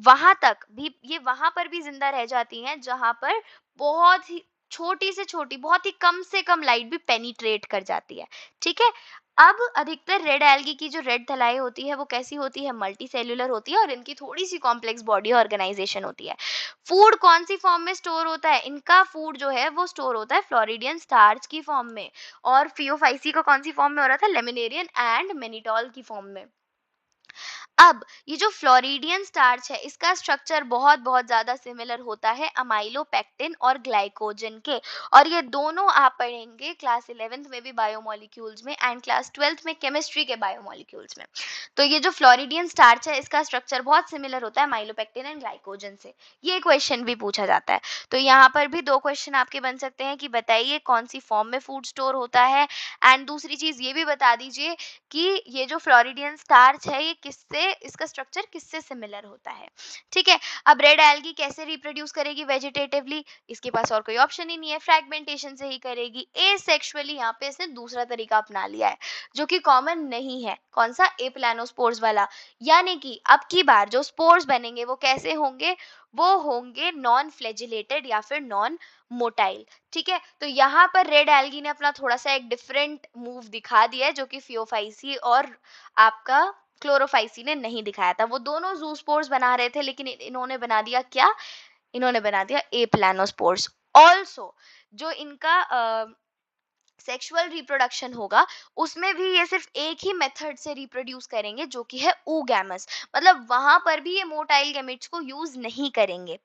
S1: वहां पर भी जिंदा रह जाती हैं जहां पर बहुत ही छोटी से छोटी, बहुत ही कम से कम लाइट भी पेनिट्रेट कर जाती है। ठीक है। अब अधिकतर रेड एल्गी की जो रेड थलाई होती है वो कैसी होती है? मल्टी सेल्यूलर होती है, और इनकी थोड़ी सी कॉम्प्लेक्स बॉडी ऑर्गेनाइजेशन होती है। फूड कौन सी फॉर्म में स्टोर होता है? इनका फूड जो है वो स्टोर होता है फ्लोरिडियन स्टार्च की फॉर्म में, और फियोफाइसी का कौन सी फॉर्म में हो रहा था? लेमिनेरियन एंड मेनिटॉल की फॉर्म में। अब ये जो फ्लोरिडियन स्टार्च है, इसका स्ट्रक्चर बहुत बहुत ज्यादा सिमिलर होता है अमाइलोपेक्टिन और ग्लाइकोजन के, और ये दोनों आप पढ़ेंगे क्लास 11th में भी बायोमोलिक्यूल्स में, एंड क्लास 12th में केमिस्ट्री के बायोमोलिक्यूल्स में। तो ये जो फ्लोरिडियन स्टार्च है, इसका स्ट्रक्चर बहुत सिमिलर होता है अमाइलोपेक्टिन एंड ग्लाइकोजन से। ये क्वेश्चन भी पूछा जाता है। तो यहाँ पर भी दो क्वेश्चन आपके बन सकते हैं कि बताइए कौन सी फॉर्म में फूड स्टोर होता है, एंड दूसरी चीज ये भी बता दीजिए कि ये जो फ्लोरिडियन स्टार्च है, ये किससे, इसका स्ट्रक्चर किससे सिमिलर होता है। ठीक है। अब रेड एल्गी कैसे रिप्रोड्यूस करेगी वेजिटेटिवली? इसके पास और कोई ऑप्शन ही नहीं है, फ्रैगमेंटेशन से ही करेगी। एसेक्सुअली यहाँ पे इसने दूसरा तरीका अपना लिया है जो कि कॉमन नहीं है। कौन सा? एप्लानोस्पोर्स वाला। यानी कि अब की बार जो स्पोर्स बनेंगे वो कैसे होंगे? वो होंगे नॉन फ्लैजिलेटेड या फिर नॉन मोटाइल। ठीक है। तो यहाँ पर रेड एल्गी ने अपना थोड़ा सा एक डिफरेंट मूव दिखा दिया है, जो कि फियोफाइसी और आपका क्लोरोफाइसी ने नहीं दिखाया था। वो दोनों जूस्पोर्स बना रहे थे, लेकिन इन्होंने बना दिया क्या? इन्होंने बना दिया एप्लानोस्पोर्स। ऑल्सो जो इनका सेक्सुअल रिप्रोडक्शन होगा, उसमें भी ये सिर्फ एक ही मेथड से रिप्रोड्यूस करेंगे, जो कि है oogamous। मतलब वहां पर भी ये मोटाइल गैमेट्स को यूज नहीं करेंगे।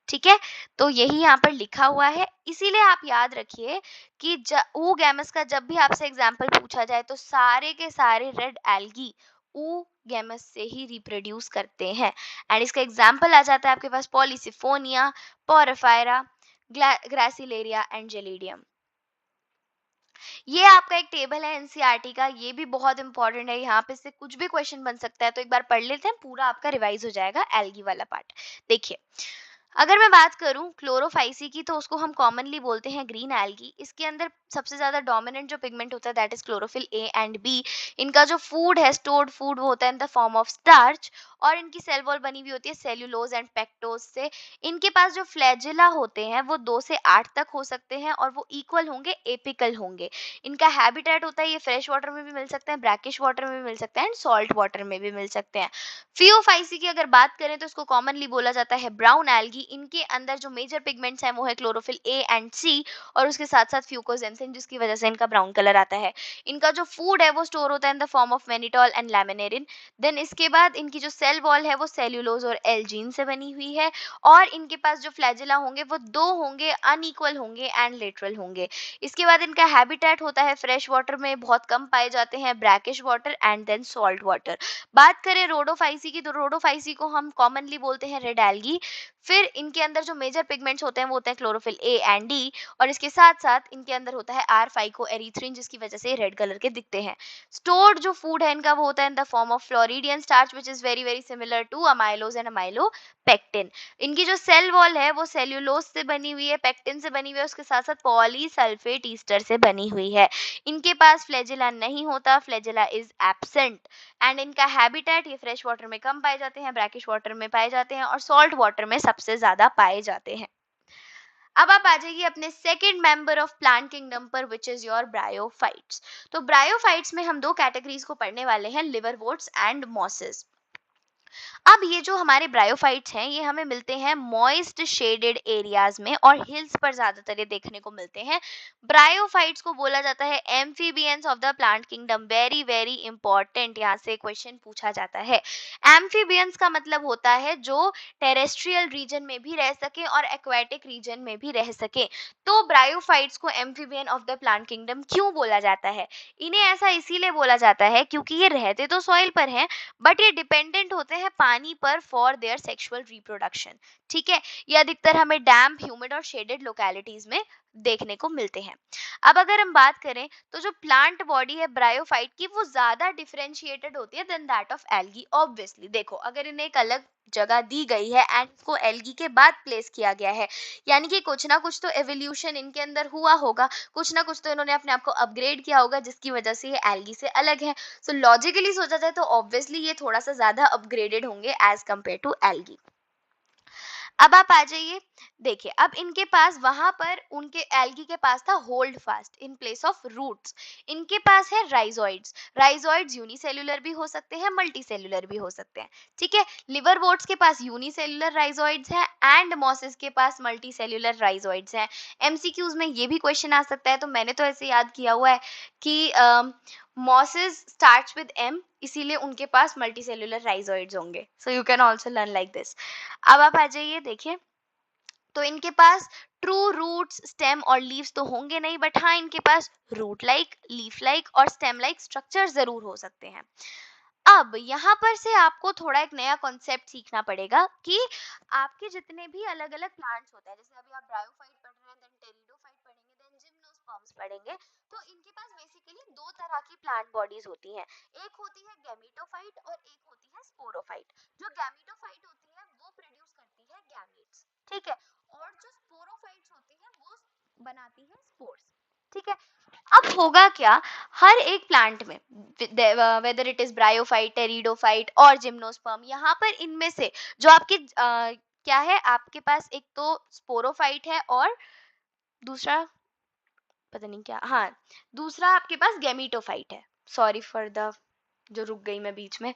S1: ठीक है। तो यही यहाँ पर लिखा हुआ है, इसीलिए आप याद रखिए कि oogamous का जब भी आपसे एग्जाम्पल पूछा जाए तो सारे के सारे रेड एल्गी oogamous से ही रिप्रोड्यूस करते हैं। एंड इसका एग्जाम्पल आ जाता है आपके पास पॉलीसिफोनिया, पोरफायरा, ग्रासिलेरिया एंड जेलिडियम। ये आपका एक टेबल है एनसीईआरटी का, ये भी बहुत इंपॉर्टेंट है, यहाँ पे से कुछ भी क्वेश्चन बन सकता है, तो एक बार पढ़ लेते हैं, पूरा आपका रिवाइज हो जाएगा एल्गी वाला पार्ट। देखिए, अगर मैं बात करूं क्लोरोफाइसी की, तो उसको हम कॉमनली बोलते हैं ग्रीन एल्गी। इसके अंदर सबसे ज्यादा डोमिनेंट जो पिगमेंट होता है that is chlorophyll A and B. इनका जो फूड है, स्टोर्ड फूड, वो होता है in the form of starch, और इनकी सेल वॉल बनी हुई होती है सेल्यूलोज एंड पेक्टोज से। इनके पास जो फ्लैजिला होते हैं वो 2 से 8 तक हो सकते हैं, और वो इक्वल होंगे, एपिकल होंगे। इनका हैबिटेट होता है, ये फ्रेश वाटर में भी मिल सकते हैं, ब्रैकिश वाटर में भी मिल सकते हैं, एंड सॉल्ट वाटर में भी मिल सकते हैं। फियोफाइसी की अगर बात करें तो इसको कॉमनली बोला जाता है ब्राउन एल्गी, इनके अंदर जो मेजर पिगमेंट्स हैं वो है क्लोरोफिल ए एंड सी, और उसके साथ साथ फ्यूकोजेंसिन, जिसकी वजह से इनका ब्राउन कलर आता है। इनका जो फूड है वो स्टोर होता है in the form of mannitol and laminarin. Then इसके बाद इनकी जो सेल वॉल है वो सेल्यूलोज और एल्जीन से बनी हुई है, और इनके पास जो फ्लैजिला होंगे वो दो होंगे, अनइक्वल होंगे एंड लेटरल होंगे। इसके बाद इनका हैबिटेट होता है फ्रेश वाटर में बहुत कम पाए जाते हैं, brackish water and then salt water. बात करें रोडोफाइसी की, तो रोडोफाइसी को हम कॉमनली बोलते हैं रेड एल्गी। फिर इनके अंदर जो मेजर पिगमेंट्स होते हैं वो होते हैं क्लोरोफिल ए एंड डी, और इसके साथ साथ इनके अंदर होता है आर फाइको एरिथ्रिन, जिसकी वजह से रेड कलर के दिखते हैं। स्टोर्ड जो फूड है इनका वो होता है in the form of floridean starch which is very very similar to amylose and amylopectin. इनकी जो सेल वॉल है वो सेल्यूलोज से बनी हुई है, पेक्टिन से बनी हुई है, उसके साथ साथ पॉलीसल्फेट ईस्टर से बनी हुई है। इनके पास फ्लैजिला नहीं होता, फ्लैजिला इज एब्सेंट। एंड इनका हैबिटेट, ये फ्रेश वाटर में कम पाए जाते हैं, ब्रैकिश वाटर में पाए जाते हैं, और सॉल्ट वाटर में सबसे ज्यादा पाए जाते हैं। अब आप आ जाइए अपने second member of plant kingdom पर, विच इज योर ब्रायोफाइट्स। तो ब्रायोफाइट्स में हम दो कैटेगरीज को पढ़ने वाले हैं, लिवरवोर्ट्स एंड मॉसेस। अब ये जो हमारे ब्रायोफाइट्स हैं ये हमें मिलते हैं मॉइस्ट शेडेड एरियाज में, और हिल्स पर ज्यादातर ये देखने को मिलते हैं। ब्रायोफाइट्स को बोला जाता है amphibians of the plant kingdom. Very very important, यहाँ से क्वेश्चन पूछा जाता है। एम्फीबियंस का मतलब होता है जो टेरेस्ट्रियल रीजन में भी रह सके और एक्वेटिक रीजन में भी रह सके। तो ब्रायोफाइट्स को amphibian of the plant kingdom क्यों बोला जाता है? इन्हें ऐसा इसीलिए बोला जाता है क्योंकि ये रहते तो सॉइल पर हैं, बट ये डिपेंडेंट होते हैं पानी पर फॉर देयर सेक्सुअल रिप्रोडक्शन। ठीक है, ये अधिकतर हमें डैम्प, ह्यूमिड और शेडेड लोकेलिटीज में देखने को मिलते हैं। अब अगर हम बात करें तो जो प्लांट बॉडी है ब्रायोफाइट की वो ज्यादा डिफरेंशिएटेड होती है than that of algae. Obviously देखो, अगर इन्हें एक अलग जगह दी गई है एंड इसको एल्गी के बाद प्लेस किया गया है, यानी कि कुछ ना कुछ तो एवोल्यूशन इनके अंदर हुआ होगा, कुछ ना कुछ तो इन्होंने अपने आप को अपग्रेड किया होगा जिसकी वजह से ये एल्गी से अलग है। सो लॉजिकली सोचा जाए तो ऑब्वियसली ये थोड़ा सा ज्यादा अपग्रेडेड होंगे एज कंपेयर टू एल्गी। अब आप आ जाइए, देखिए अब इनके पास वहां पर उनके एल्गी के पास था holdfast in place of roots. इनके पास है राइजोइड्स। राइजोइड्स यूनिसेल्युलर भी हो सकते हैं, मल्टी सेल्युलर भी हो सकते हैं। ठीक है, लिवरवोर्ट्स के पास यूनिसेल्युलर राइजोइड्स हैं एंड मॉसेस के पास मल्टी सेल्युलर राइजोइड्स हैं। एमसीक्यूज में ये भी क्वेश्चन आ सकता है, तो मैंने तो ऐसे याद किया हुआ है कि मॉसेस स्टार्ट्स विद एम, इसीलिए उनके पास मल्टी सेल्युलर राइजोइड्स होंगे। So you can also learn like this. अब आप आ जाइए, देखिए तो इनके पास ट्रू रूट्स, स्टेम और लीव्स तो होंगे नहीं, बट हाँ इनके पास रूट लाइक, लीफ लाइक और स्टेम लाइक स्ट्रक्चर जरूर हो सकते हैं। अब यहाँ पर से आपको थोड़ा एक नया कॉन्सेप्ट सीखना पड़ेगा कि आपके जितने भी अलग अलग प्लांट्स होते हैं, जैसे अभी आप ब्रायोफाइट पढ़ रहे हैं, देन टेरिडोफाइट पढ़ेंगे, देन जिम्नोस्पर्म्स पढ़ेंगे, तो इनके पास बेसिकली दो तरह की प्लांट बॉडीज होती हैं। एक होती है गैमीटोफाइट और एक होती है स्पोरोफाइट। जो गैमीटोफाइट होती है वो प्रोड्यूस करती है गैमीट्स, ठीक है, और जो स्पोरोफाइट्स होती है वो बनाती है स्पोर्स। ठीक है, अब होगा क्या, हर एक प्लांट में whether it is bryophyte, pteridophyte और जिम्नोस्पर्म, यहाँ पर इनमें से जो आपके क्या है, आपके पास एक तो स्पोरोफाइट है और दूसरा पता नहीं क्या, हाँ दूसरा आपके पास गैमीटोफाइट है। सॉरी फॉर द जो रुक गई मैं बीच में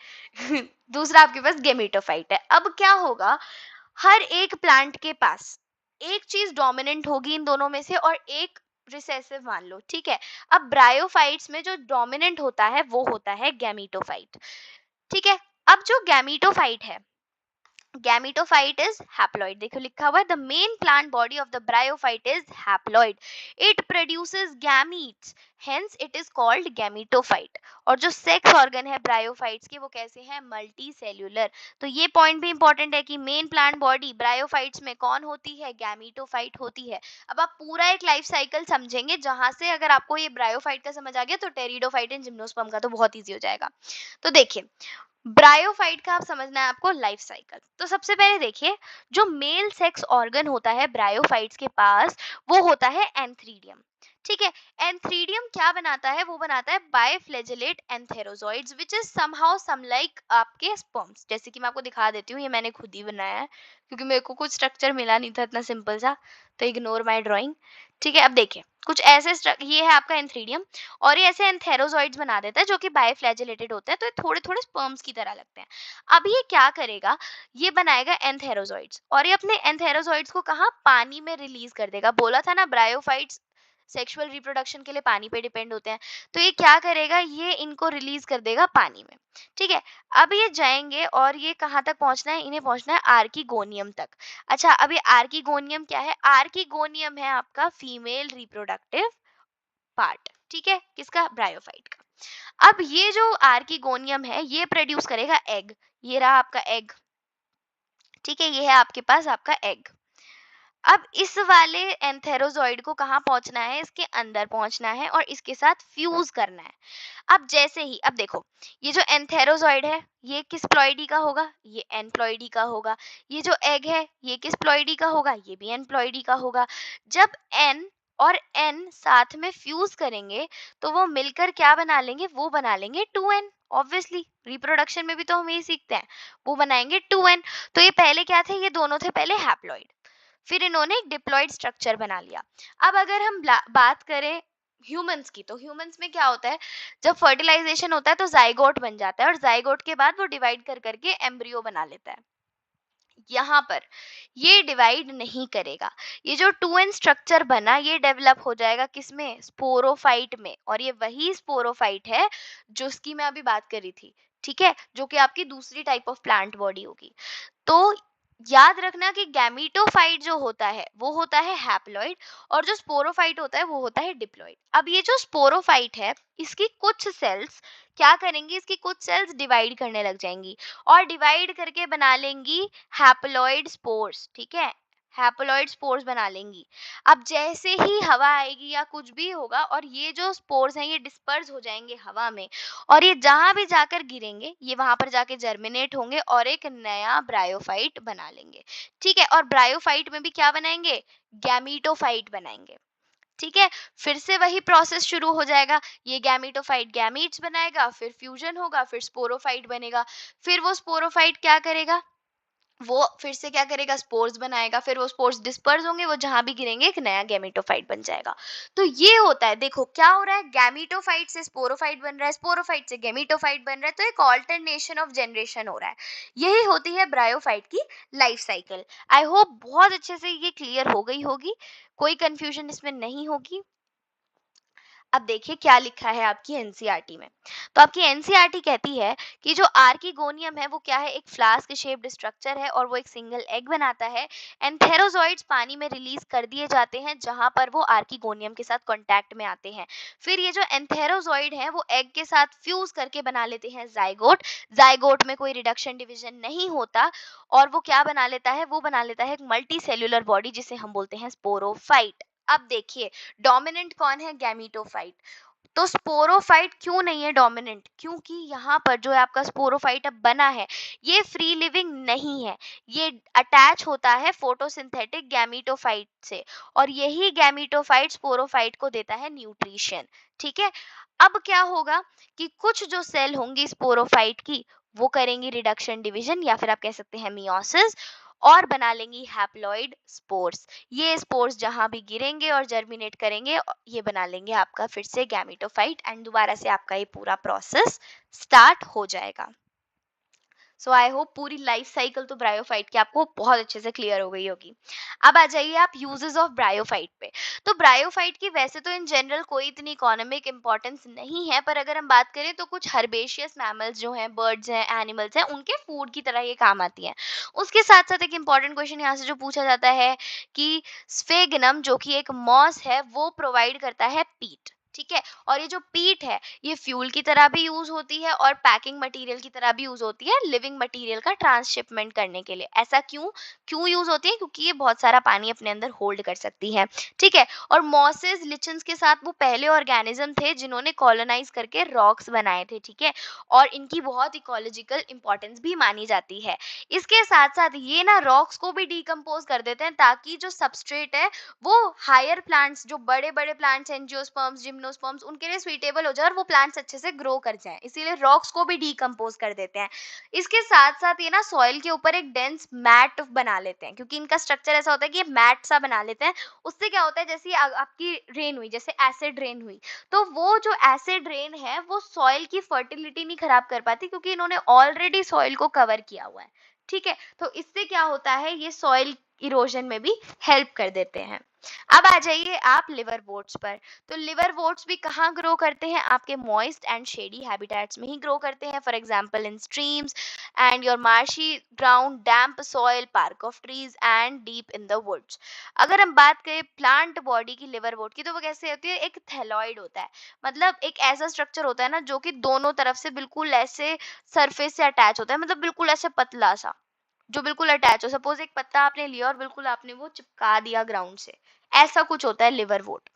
S1: दूसरा आपके पास गैमीटोफाइट है। अब क्या होगा, हर एक प्लांट के पास एक चीज डोमिनेंट होगी इन दोनों में से और एक रिसेसिव मान लो। ठीक है, अब ब्रायोफाइट्स में जो डोमिनेंट होता है वो होता है गैमीटोफाइट। ठीक है, अब जो गैमीटोफाइट है, गैमीटोफाइट इज हैप्लॉइड, देखो लिखा हुआ है the main plant body of the bryophyte is haploid, it produces gametes, hence it is called gametophyte. और जो सेक्स ऑर्गन है ब्रायोफाइट्स के वो कैसे हैं, मल्टी सेल्यूलर। तो ये पॉइंट भी इंपॉर्टेंट है कि मेन प्लांट बॉडी ब्रायोफाइट्स में कौन होती है, गैमीटोफाइट होती है। अब आप पूरा एक लाइफ साइकिल समझेंगे, जहां से अगर आपको ये ब्रायोफाइट का समझ आ गया तो टेरिडोफाइट एंड जिम्नोस्पर्म का तो बहुत ईजी हो जाएगा। तो देखिए ब्रायोफाइट का आप समझना है आपको लाइफ साइकिल। तो सबसे पहले देखिए, जो मेल सेक्स ऑर्गन होता है ब्रायोफाइट्स के पास वो होता है एंथ्रीडियम। ठीक है। एंथ्रीडियम क्या बनाता है, वो बनाता है biflagellate antherozoids which is somehow some like आपके स्पर्म्स। जैसे कि मैं आपको दिखा देती हूँ, ये मैंने खुद ही बनाया है क्योंकि मेरे को कुछ स्ट्रक्चर मिला नहीं था इतना सिंपल सा, तो इग्नोर माय ड्राइंग। ठीक है, अब देखिए कुछ ऐसे ये है आपका एंथ्रीडियम, और ये ऐसे एंथेरोजॉइड्स बना देता है जो कि बायफ्लैजेलेटेड होते हैं, तो ये थोड़े थोड़े स्पर्म्स की तरह लगते हैं। अब ये क्या करेगा, ये बनाएगा एंथेरोजॉइड्स, और ये अपने एंथेरोजॉइड्स को कहाँ, पानी में रिलीज कर देगा। बोला था ना ब्रायोफाइट्स सेक्सुअल रिप्रोडक्शन के लिए पानी पे डिपेंड होते हैं, तो ये क्या करेगा, ये इनको रिलीज कर देगा पानी में। ठीक है, अब ये जाएंगे और ये कहाँ तक पहुंचना है, इन्हें पहुंचना है आर्किगोनियम तक। अच्छा, अब ये आर्किगोनियम क्या है, आर्किगोनियम है आपका फीमेल रिप्रोडक्टिव पार्ट। ठीक है, किसका, ब्रायोफाइट का। अब ये जो आर्किगोनियम है ये प्रोड्यूस करेगा एग, ये रहा आपका एग। ठीक है, ये है आपके पास आपका एग। अब इस वाले एंथेरोजॉइड को कहाँ पहुंचना है, इसके अंदर पहुंचना है और इसके साथ फ्यूज करना है। अब जैसे ही, अब देखो, ये जो एंथेरोजॉइड है ये किस प्लॉइडी का होगा, ये एनप्लॉइडी का होगा। ये जो एग है ये किस प्लॉइडी का होगा, ये भी एनप्लॉइडी का होगा। जब एन और एन साथ में फ्यूज करेंगे तो वो मिलकर क्या बना लेंगे, वो बना लेंगे 2n। ऑब्वियसली रिप्रोडक्शन में भी तो हम यही सीखते हैं, वो बनाएंगे 2n। तो ये पहले क्या थे, ये दोनों थे पहले हैप्लॉइड, फिर इन्होंने एक डिप्लॉइड स्ट्रक्चर बना लिया। अब अगर हम बात करें ह्यूमंस की, तो ह्यूमंस में क्या होता है, जब फर्टिलाइजेशन होता है तो जाइगोट बन जाता है, और जाइगोट के बाद वो डिवाइड कर करके एम्ब्रियो बना लेता है। यहाँ पर ये डिवाइड नहीं करेगा, ये जो 2n स्ट्रक्चर बना ये डेवलप हो जाएगा किसमें, स्पोरोफाइट में, और ये वही स्पोरोफाइट है जो उसकी मैं अभी बात कर रही थी। ठीक है, जो कि आपकी दूसरी टाइप ऑफ प्लांट बॉडी होगी। तो याद रखना कि गैमीटोफाइट जो होता है वो होता है हैप्लॉइड, और जो स्पोरोफाइट होता है वो होता है डिप्लॉइड। अब ये जो स्पोरोफाइट है इसकी कुछ सेल्स क्या करेंगी, इसकी कुछ सेल्स डिवाइड करने लग जाएंगी और डिवाइड करके बना लेंगी हैप्लॉइड स्पोर्स। ठीक है, हैप्लॉइड स्पोर्स बना लेंगी। अब जैसे ही हवा आएगी या कुछ भी होगा और ये जो स्पोर्स हैं ये डिस्पर्स हो जाएंगे हवा में, और ये जहां भी जाकर गिरेंगे ये वहां पर जाके जर्मिनेट होंगे और एक नया ब्रायोफाइट बना लेंगे। ठीक है, और ब्रायोफाइट में भी क्या बनाएंगे, गैमीटोफाइट बनाएंगे। ठीक है, फिर से वही प्रोसेस शुरू हो जाएगा, ये गैमीटोफाइट गैमीट्स बनाएगा, फिर फ्यूजन होगा, फिर स्पोरोफाइट बनेगा। फिर वो स्पोरोफाइट क्या करेगा, वो फिर से क्या करेगा, स्पोर्स बनाएगा, फिर वो स्पोर्स डिस्पर्स होंगे, वो जहां भी गिरेंगे एक नया गैमीटोफाइट बन जाएगा। तो ये होता है, देखो क्या हो रहा है, गैमीटोफाइट से स्पोरोफाइट बन रहा है, स्पोरोफाइट से गैमीटोफाइट बन रहा है, तो एक ऑल्टरनेशन ऑफ जनरेशन हो रहा है। यही होती है ब्रायोफाइट की लाइफ साइकिल। आई होप बहुत अच्छे से ये क्लियर हो गई होगी, कोई कंफ्यूजन इसमें नहीं होगी। अब देखिए क्या लिखा है आपकी एनसीईआरटी में। तो आपकी एनसीईआरटी कहती है कि जो आर्किगोनियम है वो क्या है, एक फ्लास्क शेप्ड स्ट्रक्चर है और वो एक सिंगल एग बनाता है। एंथेरोजॉइड्स पानी में रिलीज कर दिए जाते हैं जहां पर वो आर्किगोनियम के साथ कांटेक्ट में आते हैं। फिर ये जो एंथेरोजॉइड है वो एग के साथ फ्यूज करके बना लेते हैं जाइगोट। जाइगोट में कोई रिडक्शन डिवीजन नहीं होता और वो क्या बना लेता है, वो बना लेता है एक मल्टी सेल्यूलर बॉडी जिसे हम बोलते हैं स्पोरोफाइट। अब देखिए डोमिनेंट कौन है, गैमीटोफाइट। तो स्पोरोफाइट क्यों नहीं है डोमिनेंट, क्योंकि यहाँ पर जो है आपका स्पोरोफाइट अब बना है ये फ्री लिविंग नहीं है, ये अटैच होता है फोटोसिंथेटिक गैमीटोफाइट से, और यही गैमीटोफाइट स्पोरोफाइट को देता है न्यूट्रिशन। ठीक है, अब क्या होगा कि कुछ जो सेल होंगी स्पोरोफाइट की वो करेंगी रिडक्शन डिवीजन या फिर आप कह सकते हैं मियोसिस, और बना लेंगी हैप्लॉइड स्पोर्स। ये स्पोर्स जहां भी गिरेंगे और जर्मिनेट करेंगे ये बना लेंगे आपका फिर से गैमीटोफाइट, एंड दोबारा से आपका ये पूरा प्रोसेस स्टार्ट हो जाएगा। सो आई होप पूरी लाइफ साइकिल तो ब्रायोफाइट की आपको बहुत अच्छे से क्लियर हो गई होगी। अब आ जाइए आप यूजेस ऑफ ब्रायोफाइट पे। तो ब्रायोफाइट की वैसे तो इन जनरल कोई इतनी इकोनॉमिक इंपॉर्टेंस नहीं है, पर अगर हम बात करें तो कुछ हर्बेशियस मैमल्स जो हैं, बर्ड्स हैं, एनिमल्स हैं, उनके फूड की तरह ये काम आती है। उसके साथ साथ एक इंपॉर्टेंट क्वेश्चन यहाँ से जो पूछा जाता है कि स्फेगनम जो कि एक मॉस है वो प्रोवाइड करता है पीट। ठीक है। और ये जो पीट है ये फ्यूल की तरह भी यूज होती है और पैकिंग मटेरियल की तरह भी यूज होती है लिविंग मटेरियल का ट्रांसशिपमेंट करने के लिए। ऐसा क्यों क्यों यूज होती है? क्योंकि ये बहुत सारा पानी अपने अंदर होल्ड कर सकती है। ठीक है। और मॉसेस लिचन्स के साथ वो पहले ऑर्गेनिज्म थे जिन्होंने कॉलोनाइज करके रॉक्स बनाए थे। ठीक है। और इनकी बहुत इकोलॉजिकल इंपॉर्टेंस भी मानी जाती है। इसके साथ साथ ये ना रॉक्स को भी डिकम्पोज कर देते हैं ताकि जो सबस्ट्रेट है वो हायर प्लांट्स, जो बड़े बड़े प्लांट्स, एंजियोस्पर्म्स, जिम्नोस्पर्म्स, उनके लिए सुइटेबल हो जाए और वो प्लांट्स अच्छे से ग्रो कर जाएं, इसीलिए रॉक्स को भी डीकम्पोज कर देते हैं। इसके साथ साथ ये ना सॉइल के ऊपर एक डेंस मैट बना लेते हैं, क्योंकि इनका स्ट्रक्चर ऐसा होता है कि ये मैट सा बना लेते हैं। उससे क्या होता है, जैसे आपकी रेन हुई, जैसे एसिड रेन हुई, तो वो जो एसिड रेन है वो सॉइल की फर्टिलिटी नहीं खराब कर पाती, क्योंकि इन्होंने ऑलरेडी सॉइल को कवर किया हुआ है। ठीक है। तो इससे क्या होता है, ये सॉइल इरोजन में भी हेल्प कर देते हैं। अब आ जाइए आप लिवर वोट्स पर। तो लिवर वोट्स भी कहाँ ग्रो करते हैं? आपके मॉइस्ट एंड शेडी हैबिटेट्स में ही ग्रो करते हैं। For example in streams and your marshy ground, damp soil, bark of trees and deep in the woods. अगर हम बात करें प्लांट बॉडी की लिवर वोट की, तो वो कैसे होती है? एक थैलॉइड होता है, मतलब एक ऐसा स्ट्रक्चर होता है ना जो कि दोनों तरफ से बिल्कुल ऐसे सरफेस से अटैच होता है, मतलब बिल्कुल ऐसे पतला सा, जो बिल्कुल अटैच हो। सपोज एक पत्ता आपने लिया और बिल्कुल आपने वो चिपका दिया ग्राउंड से, ऐसा कुछ होता है लिवर वोट।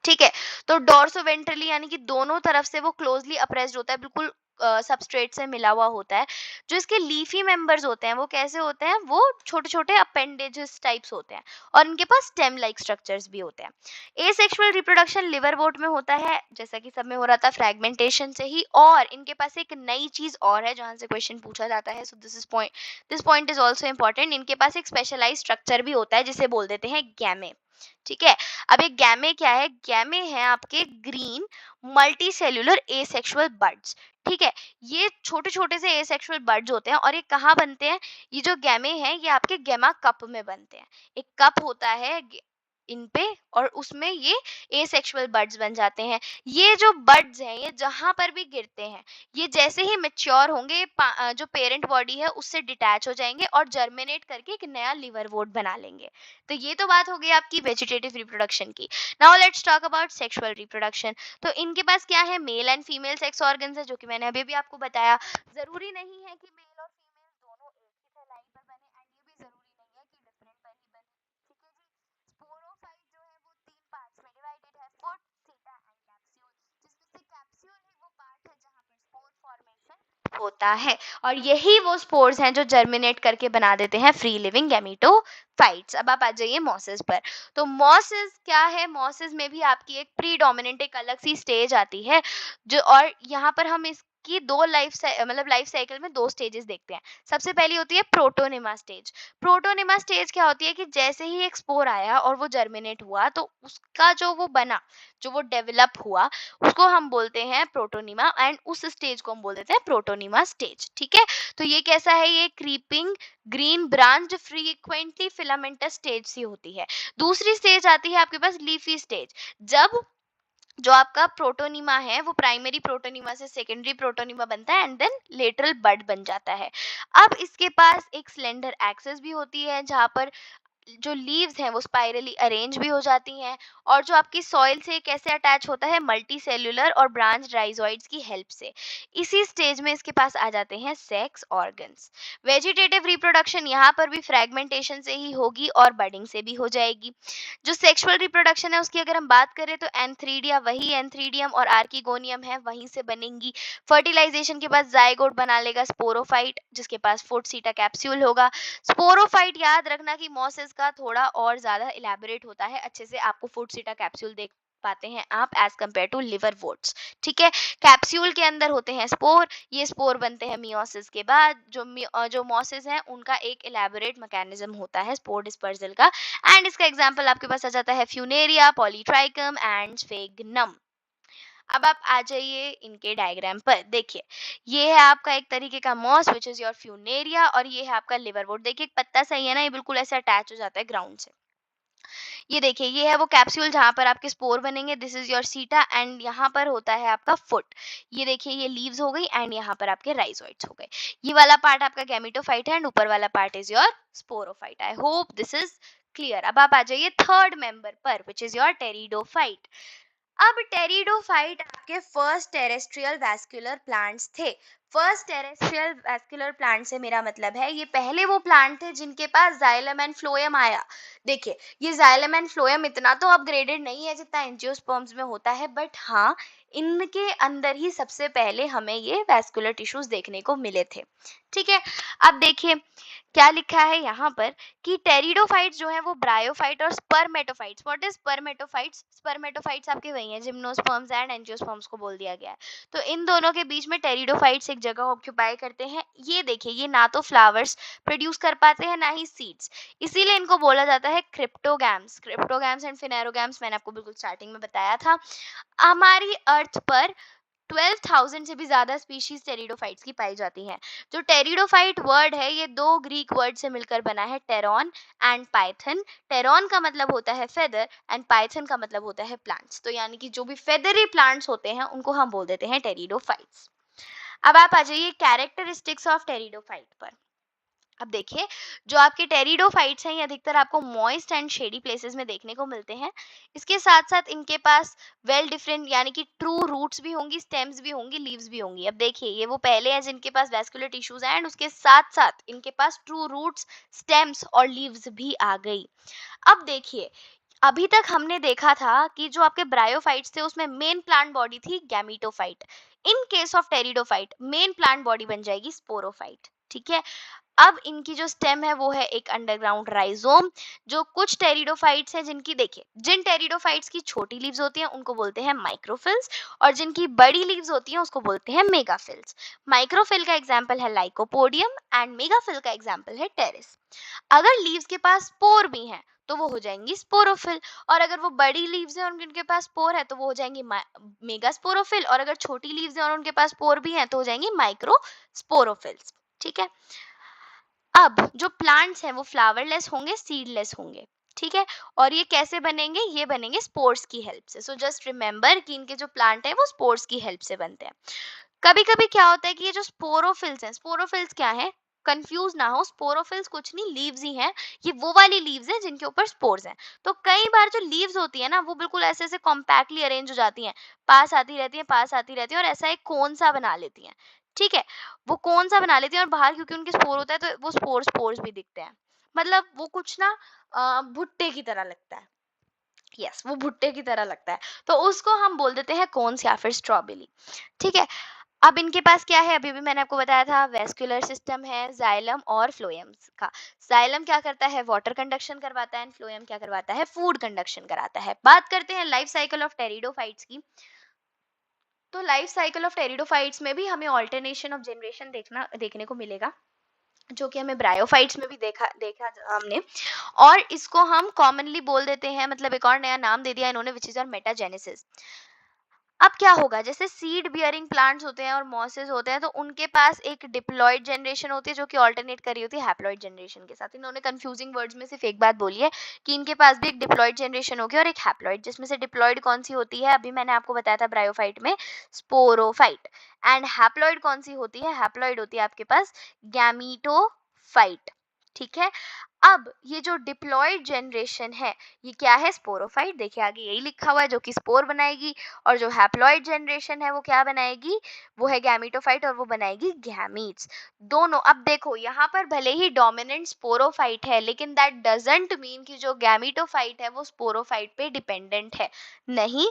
S1: ठीक है। तो डॉर्सोवेंट्रली यानी कि दोनों तरफ से वो क्लोजली अप्रेस्ड होता है, बिल्कुल सबस्ट्रेट से मिला हुआ होता है। जो इसके लीफी मेंबर्स होते हैं वो कैसे होते हैं? वो छोटे छोटे अपेंडेजेस टाइप्स होते हैं और इनके पास स्टेम लाइक स्ट्रक्चर्स भी होते हैं। एसेक्सुअल रिप्रोडक्शन लिवर वोट में होता है, जैसा कि सब में हो रहा था, फ्रेगमेंटेशन से ही। और इनके पास एक नई चीज और है जहां से क्वेश्चन पूछा जाता है, so this point is also important. इनके पास एक स्पेशलाइज स्ट्रक्चर भी होता है जिसे बोल देते हैं गैमे। ठीक है। अब ये गैमे क्या है? गैमे है आपके green multi cellular asexual buds. ठीक है। ये छोटे छोटे से एसेक्सुअल बड्स होते हैं और ये कहाँ बनते हैं? ये जो गैमे हैं ये आपके गैमा कप में बनते हैं। एक कप होता है इन पे, और उसमें ये एसेक्सुअल बड्स बन जाते हैं। ये जो बड्स हैं ये जहां पर भी गिरते हैं, ये जैसे ही मेच्योर होंगे जो पेरेंट बॉडी है उससे डिटैच हो जाएंगे और जर्मिनेट करके एक नया लिवर वोट बना लेंगे। तो ये तो बात हो गई आपकी वेजिटेटिव रिप्रोडक्शन की। Now let's talk about sexual reproduction. तो इनके पास क्या है? Male and female sex organs है, जो कि मैंने अभी भी आपको बताया। जरूरी नहीं है कि मेल और फीमेल दोनों एक ही थैलाई पर बने, एंड ये भी जरूरी नहीं है कि डिफरेंट पर ही बने। ठीक है जी। स्पोरोफाइट जो है वो तीन पार्ट्स में डिवाइडेड है, फुट, सीटा एंड कैप्सूल, जिसमें से कैप्सूल ही वो पार्ट है जहां पर स्पोर फॉर्मेशन होता है, और यही वो स्पोर्स हैं जो जर्मिनेट करके बना देते हैं फ्री लिविंग गैमीटोफाइट्स। अब आप आ जाइए मॉसेस पर। तो मॉसेस क्या है? मॉसेस में भी आपकी एक प्रीडोमिनेंट एक अलग सी स्टेज आती है, जो, और यहाँ पर हम इसकी दो मतलब लाइफ साइकिल में दो स्टेजेस देखते हैं। सबसे पहली होती है प्रोटोनिमा स्टेज। प्रोटोनिमा स्टेज क्या होती है कि जैसे ही एक स्पोर आया और वो जर्मिनेट हुआ, तो उसका जो वो बना, जो वो डेवलप हुआ, उसको हम बोलते हैं प्रोटोनिमा, एंड उस स्टेज को हम बोल देते हैं प्रोटोनिमा स्टेज। ठीक है। तो ये कैसा है? ये creeping green branch frequently filamentous stage सी होती है। दूसरी स्टेज आती है आपके पास लीफी स्टेज। जब जो आपका प्रोटोनिमा है वो प्राइमरी प्रोटोनिमा से सेकेंडरी प्रोटोनिमा बनता है एंड देन लेटरल बड बन जाता है। अब इसके पास एक स्लेंडर एक्सेस भी होती है जहां पर जो लीव्स हैं वो स्पाइरली अरेंज भी हो जाती हैं, और जो आपकी सॉइल से कैसे अटैच होता है? मल्टी सेल्यूलर और ब्रांच राइजोइड्स की हेल्प से। इसी स्टेज में इसके पास आ जाते हैं सेक्स ऑर्गन्स। वेजिटेटिव रिप्रोडक्शन यहाँ पर भी फ्रेगमेंटेशन से ही होगी और बडिंग से भी हो जाएगी। जो सेक्सुअल रिप्रोडक्शन है उसकी अगर हम बात करें तो एंथ्रीडिया, वही एंथ्रीडियम और आर्किगोनियम है, वहीं से बनेंगी। फर्टिलाइजेशन के बाद जाइगोट बना लेगा स्पोरोफाइट, जिसके पास फुट, सीटा, कैप्सूल होगा। स्पोरोफाइट याद रखना कि मॉसेस का थोड़ा और ज्यादा इलेबोरेट होता है, अच्छे से आपको फुट, सीटा, कैप्सूल देख पाते हैं आप as compare to liverworts. ठीक है। कैप्सूल के अंदर होते हैं स्पोर, ये स्पोर बनते हैं मियोसिस के बाद। जो मॉसेस हैं उनका एक इलेबोरेट मैकेनिज्म होता है स्पोर डिस्पर्सल का, एंड इसका एग्जांपल आपके पास आ जाता है फ्यूनेरिया, पॉलीट्राइकम एंड स्फेगनम। अब आप आ जाइए इनके डायग्राम पर। देखिए, ये है आपका एक तरीके का moss which is your Funaria, और ये है आपका लिवर वोट। देखिए एक पत्ता सही है ना, ये बिल्कुल ऐसे अटैच हो जाता है ग्राउंड से। ये देखिए, ये है वो कैप्सूल जहां पर आपके स्पोर बनेंगे, दिस इज योर सीटा, एंड यहाँ पर होता है आपका फुट। ये देखिए, ये लीव्स हो गई एंड यहाँ पर आपके राइजोइड्स हो गए। ये वाला पार्ट आपका गैमेटोफाइट है एंड ऊपर वाला part is your sporophyte. I hope this is clear. अब आप आ जाइए थर्ड मेंबर पर, विच इज योर टेरिडोफाइट। अब टेरिडोफाइट आपके फर्स्ट टेरेस्ट्रियल वैस्कुलर प्लांट्स थे। फर्स्ट टेरेस्ट्रियल वैस्कुलर प्लांट से मेरा मतलब है ये पहले वो प्लांट थे जिनके पास जाइलम एंड फ्लोएम आया। देखिए, ये जाइलम एंड फ्लोएम इतना तो अपग्रेडेड नहीं है जितना एंजियोस्पर्म्स में होता है, बट हाँ, इनके अंदर ही सबसे पहले हमें ये वैस्कुलर टिश्यूज देखने को मिले थे। ठीक है, अब देखिए क्या लिखा है यहाँ पर कि टेरिडोफाइट्स जो है वो ब्रायोफाइट और spermatophytes. What is spermatophytes? Spermatophytes आपके वही हैं, जिम्नोस्पर्म्स एंड एंजियोस्पर्म्स को बोल दिया गया है। तो इन दोनों के बीच में टेरिडोफाइट्स एक जगह ऑक्यूपाई करते हैं। ये देखिए, ये ना तो फ्लावर्स प्रोड्यूस कर पाते हैं ना ही सीड्स, इसीलिए इनको बोला जाता है क्रिप्टोगैम्स। क्रिप्टोगैम्स एंड फिनेरोगैम्स मैंने आपको बिल्कुल स्टार्टिंग में बताया था। हमारी अर्थ पर 12,000 से भी ज्यादा स्पीशीज टेरिडोफाइट्स की पाई जाती हैं। जो टेरिडोफाइट वर्ड है ये दो ग्रीक वर्ड से मिलकर बना है, टेरॉन एंड पाइथन। टेरॉन का मतलब होता है फेदर एंड पाइथन का मतलब होता है प्लांट्स। तो यानी कि जो भी फेदरी प्लांट्स होते हैं उनको हम बोल देते हैं टेरिडोफाइट्स। अब आप आ जाइए कैरेक्टरिस्टिक्स ऑफ टेरिडोफाइट पर। अब देखिए, जो आपके टेरिडोफाइट्स हैं ये अधिकतर आपको मॉइस्ट एंड शेडी प्लेसेस में देखने को मिलते हैं। इसके साथ साथ इनके पास वेल डिफरेंट यानी कि ट्रू रूट्स भी होंगी, स्टेम्स भी होंगी, लीव्स भी होंगी। अब देखिए, ये वो पहले हैं जिनके पास वैस्कुलर टिश्यूज हैं एंड उसके साथ साथ इनके पास ट्रू रूट्स, स्टेम्स और लीव्स भी आ गई। अब देखिए, अभी तक हमने देखा था कि जो आपके ब्रायोफाइट्स थे उसमें मेन प्लांट बॉडी थी gametophyte. In case of pteridophyte main plant body बन जाएगी स्पोरोफाइट। ठीक है, अब इनकी जो स्टेम है वो है एक अंडरग्राउंड राइजोम। जो कुछ टेरिडोफाइट्स हैं जिनकी, देखिए, जिन टेरिडोफाइट्स की छोटी लीव्स होती हैं उनको बोलते हैं माइक्रोफिल्स और जिनकी बड़ी लीव्स होती हैं उसको बोलते हैं मेगाफिल्स। माइक्रोफिल का एग्जांपल है लाइकोपोडियम एंड मेगाफिल का एग्जांपल है टेरेस। अगर लीव्स के पास स्पोर भी हैं तो वो हो जाएंगी स्पोरोफिल, और अगर वो बड़ी लीव्स हैं और उनके पास स्पोर है तो वो हो जाएंगी मेगास्पोरोफिल, और अगर छोटी लीव्स हैं और उनके पास स्पोर भी हैं तो हो जाएंगी माइक्रोस्पोरोफिल्स। ठीक है, अब जो प्लांट्स हैं वो फ्लावरलेस होंगे, सीडलेस होंगे। ठीक है, और ये कैसे बनेंगे? ये बनेंगे स्पोर्स की हेल्प से। सो जस्ट रिमेंबर कि इनके जो प्लांट है वो स्पोर्स की हेल्प से बनते हैं। कभी कभी क्या होता है कि ये जो स्पोरोफिल्स हैं, स्पोरोफिल्स क्या है, कंफ्यूज ना हो, स्पोरोफिल्स कुछ नहीं, लीव्स ही हैं। ये वो वाली लीव्स हैं जिनके ऊपर स्पोर्स हैं। तो कई बार जो लीव्स होती है ना वो बिल्कुल ऐसे ऐसे कॉम्पैक्टली अरेंज हो जाती हैं, पास आती रहती हैं, पास आती रहती हैं और ऐसा एक कोन सा बना लेती हैं। ठीक है, वो कोन सा बना लेती हैं और बाहर क्योंकि उनके स्पोर होता है तो वो स्पोर्स भी दिखते हैं। मतलब वो कुछ ना भुट्टे की तरह लगता है। यस, वो भुट्टे की तरह लगता है। तो उसको हम बोल देते हैं कोन्स या फिर स्ट्रॉबेरी। ठीक है, अब इनके पास क्या है, अभी भी मैंने आपको बताया था, वेस्कुलर सिस्टम है जाइलम और फ्लोएम का। जाइलम क्या करता है, वाटर कंडक्शन करवाता है, एंड फ्लोएम क्या करवाता है, फूड कंडक्शन कराता है। बात करते हैं लाइफ साइकिल ऑफ टेरिडोफाइट्स की। तो लाइफ साइकिल ऑफ टेरिडोफाइट्स में भी हमें ऑल्टरनेशन ऑफ जनरेशन देखने को मिलेगा, जो कि हमें ब्रायोफाइट्स में भी देखा देखा हमने। और इसको हम कॉमनली बोल देते हैं, मतलब एक और नया नाम दे दिया इन्होंने, विच इज और मेटाजेनेसिस। अब क्या होगा, जैसे सीड बियरिंग प्लांट्स होते हैं और मॉसेस होते हैं तो उनके पास एक डिप्लॉयड जनरेशन होती है जो कि ऑल्टरनेट कर रही होती है हैप्लॉयड जनरेशन के साथ। इन्होंने कंफ्यूजिंग वर्ड्स में सिर्फ एक बात बोली है कि इनके पास भी एक डिप्लॉयड जनरेशन होगी और एक हैप्लॉयड, जिसमें से डिप्लॉयड कौन सी होती है, अभी मैंने आपको बताया था ब्रायोफाइट में, स्पोरोफाइट। एंड हैप्लॉयड कौन सी होती है, हैप्लॉयड होती है आपके पास गैमीटोफाइट। ठीक है, अब ये जो डिप्लॉयड जनरेशन है ये क्या है, स्पोरोफाइट। देखिए आगे यही लिखा हुआ है, जो कि स्पोर बनाएगी, और जो हैप्लॉयड जनरेशन है वो क्या बनाएगी, वो है गैमीटोफाइट और वो बनाएगी गैमीट्स। दोनों, अब देखो यहाँ पर भले ही डोमिनेंट स्पोरोफाइट है लेकिन दैट डजंट मीन कि जो गैमीटोफाइट है वो स्पोरोफाइट पे डिपेंडेंट है। नहीं,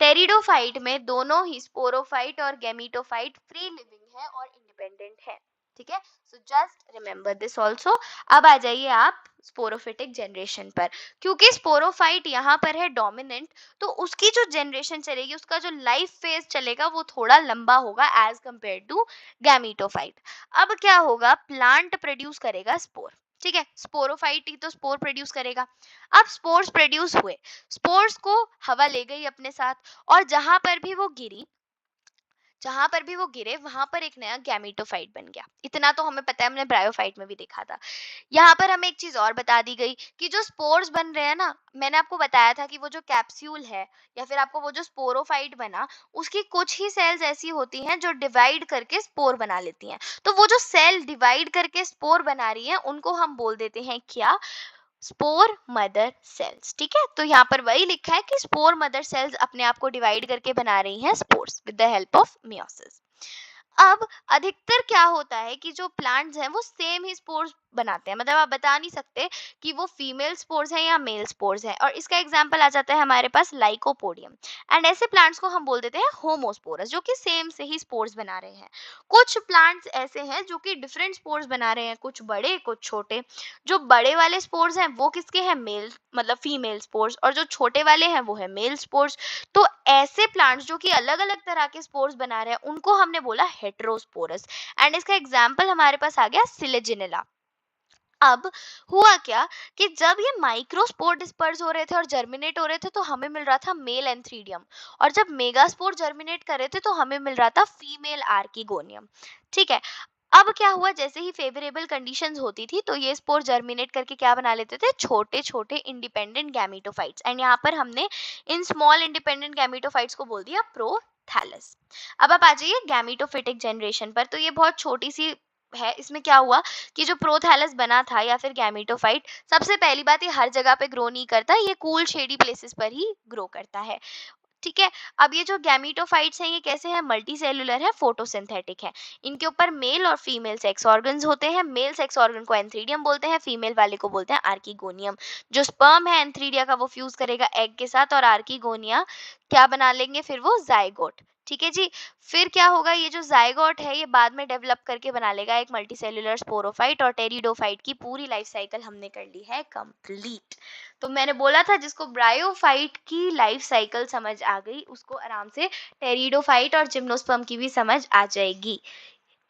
S1: टेरिडोफाइट में दोनों ही स्पोरोफाइट और गैमीटोफाइट फ्री लिविंग है और इंडिपेंडेंट है। ठीक है, so just remember this also. अब आ जाइए आप स्पोरोफिटिक जनरेशन पर। क्योंकि स्पोरोफाइट यहाँ पर है डोमिनेंट, तो उसकी जो जनरेशन चलेगी, उसका जो लाइफ फेज चलेगा वो थोड़ा लंबा होगा एज कंपेयर टू गैमीटोफाइट। अब क्या होगा, प्लांट प्रोड्यूस करेगा स्पोर। ठीक है, स्पोरोफाइट ही तो स्पोर प्रोड्यूस करेगा। अब स्पोर्स प्रोड्यूस हुए, स्पोर्स को हवा ले गई अपने साथ, और जहां पर भी वो गिरे वहां पर एक नया गैमीटोफाइट बन गया। इतना तो हमें पता है, हमने ब्रायोफाइट में भी देखा था। यहाँ पर हमें एक चीज और बता दी गई कि जो स्पोर्स बन रहे हैं ना, मैंने आपको बताया था कि वो जो कैप्सूल है या फिर आपको वो जो स्पोरोफाइट बना, उसकी कुछ ही सेल्स ऐसी होती हैं जो डिवाइड करके स्पोर बना लेती हैं। तो वो जो सेल डिवाइड करके स्पोर बना रही है उनको हम बोल देते हैं क्या, स्पोर मदर सेल्स। ठीक है, तो यहाँ पर वही लिखा है कि स्पोर मदर सेल्स अपने आप को डिवाइड करके बना रही हैं spores with the help of meiosis. अब अधिकतर क्या होता है कि जो प्लांट्स हैं वो सेम ही स्पोर्स बनाते हैं, मतलब आप बता नहीं सकते कि वो फीमेल स्पोर्स हैं या मेल स्पोर्स हैं, और इसका एग्जांपल आ जाता है हमारे पास लाइकोपोडियम। एंड ऐसे प्लांट्स को हम बोल देते हैं होमोस्पोरस, जो कि सेम से ही स्पोर्स बना रहे हैं। कुछ प्लांट्स ऐसे हैं जो कि डिफरेंट स्पोर्स बना रहे हैं, कुछ बड़े कुछ छोटे। जो बड़े वाले स्पोर्स हैं वो किसके हैं, मेल मतलब फीमेल स्पोर्स, और जो छोटे वाले हैं वो है मेल स्पोर्स। तो ऐसे प्लांट्स जो कि अलग अलग तरह के स्पोर्स बना रहे हैं उनको हमने बोला हेटेरोस्पोरस। एंड इसका एग्जाम्पल हमारे पास आ गया सिलेजिनेला। अब हुआ क्या कि जब ये माइक्रोस्पोर डिस्पर्स हो रहे थे और जर्मिनेट हो रहे थे तो हमें मिल रहा था मेल एंथ्रीडियम, और जब मेगास्पोर जर्मिनेट कर रहे थे तो हमें मिल रहा था फीमेल आर्किगोनियम। ठीक है, अब क्या हुआ, जैसे ही फेवरेबल कंडीशंस होती थी तो ये स्पोर जर्मिनेट करके क्या बना लेते थे, छोटे छोटे इंडिपेंडेंट गैमीटोफाइट्स। एंड यहाँ पर हमने इन स्मॉल इंडिपेंडेंट गैमीटोफाइट्स को बोल दिया प्रोथैलस। अब आप आ जाइए गैमीटोफिटिक जनरेशन पर, तो ये बहुत छोटी सी है। इसमें क्या हुआ कि जो प्रोथैलस बना था या फिर गैमीटोफाइट, सबसे पहली बात ये हर जगह पे ग्रो नहीं करता, ये कूल शेडी प्लेसेस पर ही ग्रो करता है। ठीक है, अब ये जो गैमीटोफाइट्स हैं ये कैसे हैं, मल्टी सेलुलर है, फोटोसिंथेटिक है। इनके ऊपर मेल और फीमेल सेक्स ऑर्गन्स होते हैं। मेल सेक्स ऑर्गन को एंथ्रीडियम बोलते हैं, फीमेल वाले को बोलते हैं आर्किगोनियम। जो स्पर्म है एंथ्रीडिया का वो फ्यूज करेगा एग के साथ, और आर्किगोनिया क्या बना लेंगे फिर, वो जाइगोट। ठीक है जी, फिर क्या होगा, ये जो जाइगोट है ये बाद में डेवलप करके बना लेगा एक मल्टीसेलुलर स्पोरोफाइट, और टेरिडोफाइट की पूरी लाइफ साइकिल हमने कर ली है कंप्लीट। तो मैंने बोला था जिसको ब्रायोफाइट की लाइफ साइकिल समझ आ गई उसको आराम से टेरिडोफाइट और जिम्नोस्पर्म की भी समझ आ जाएगी।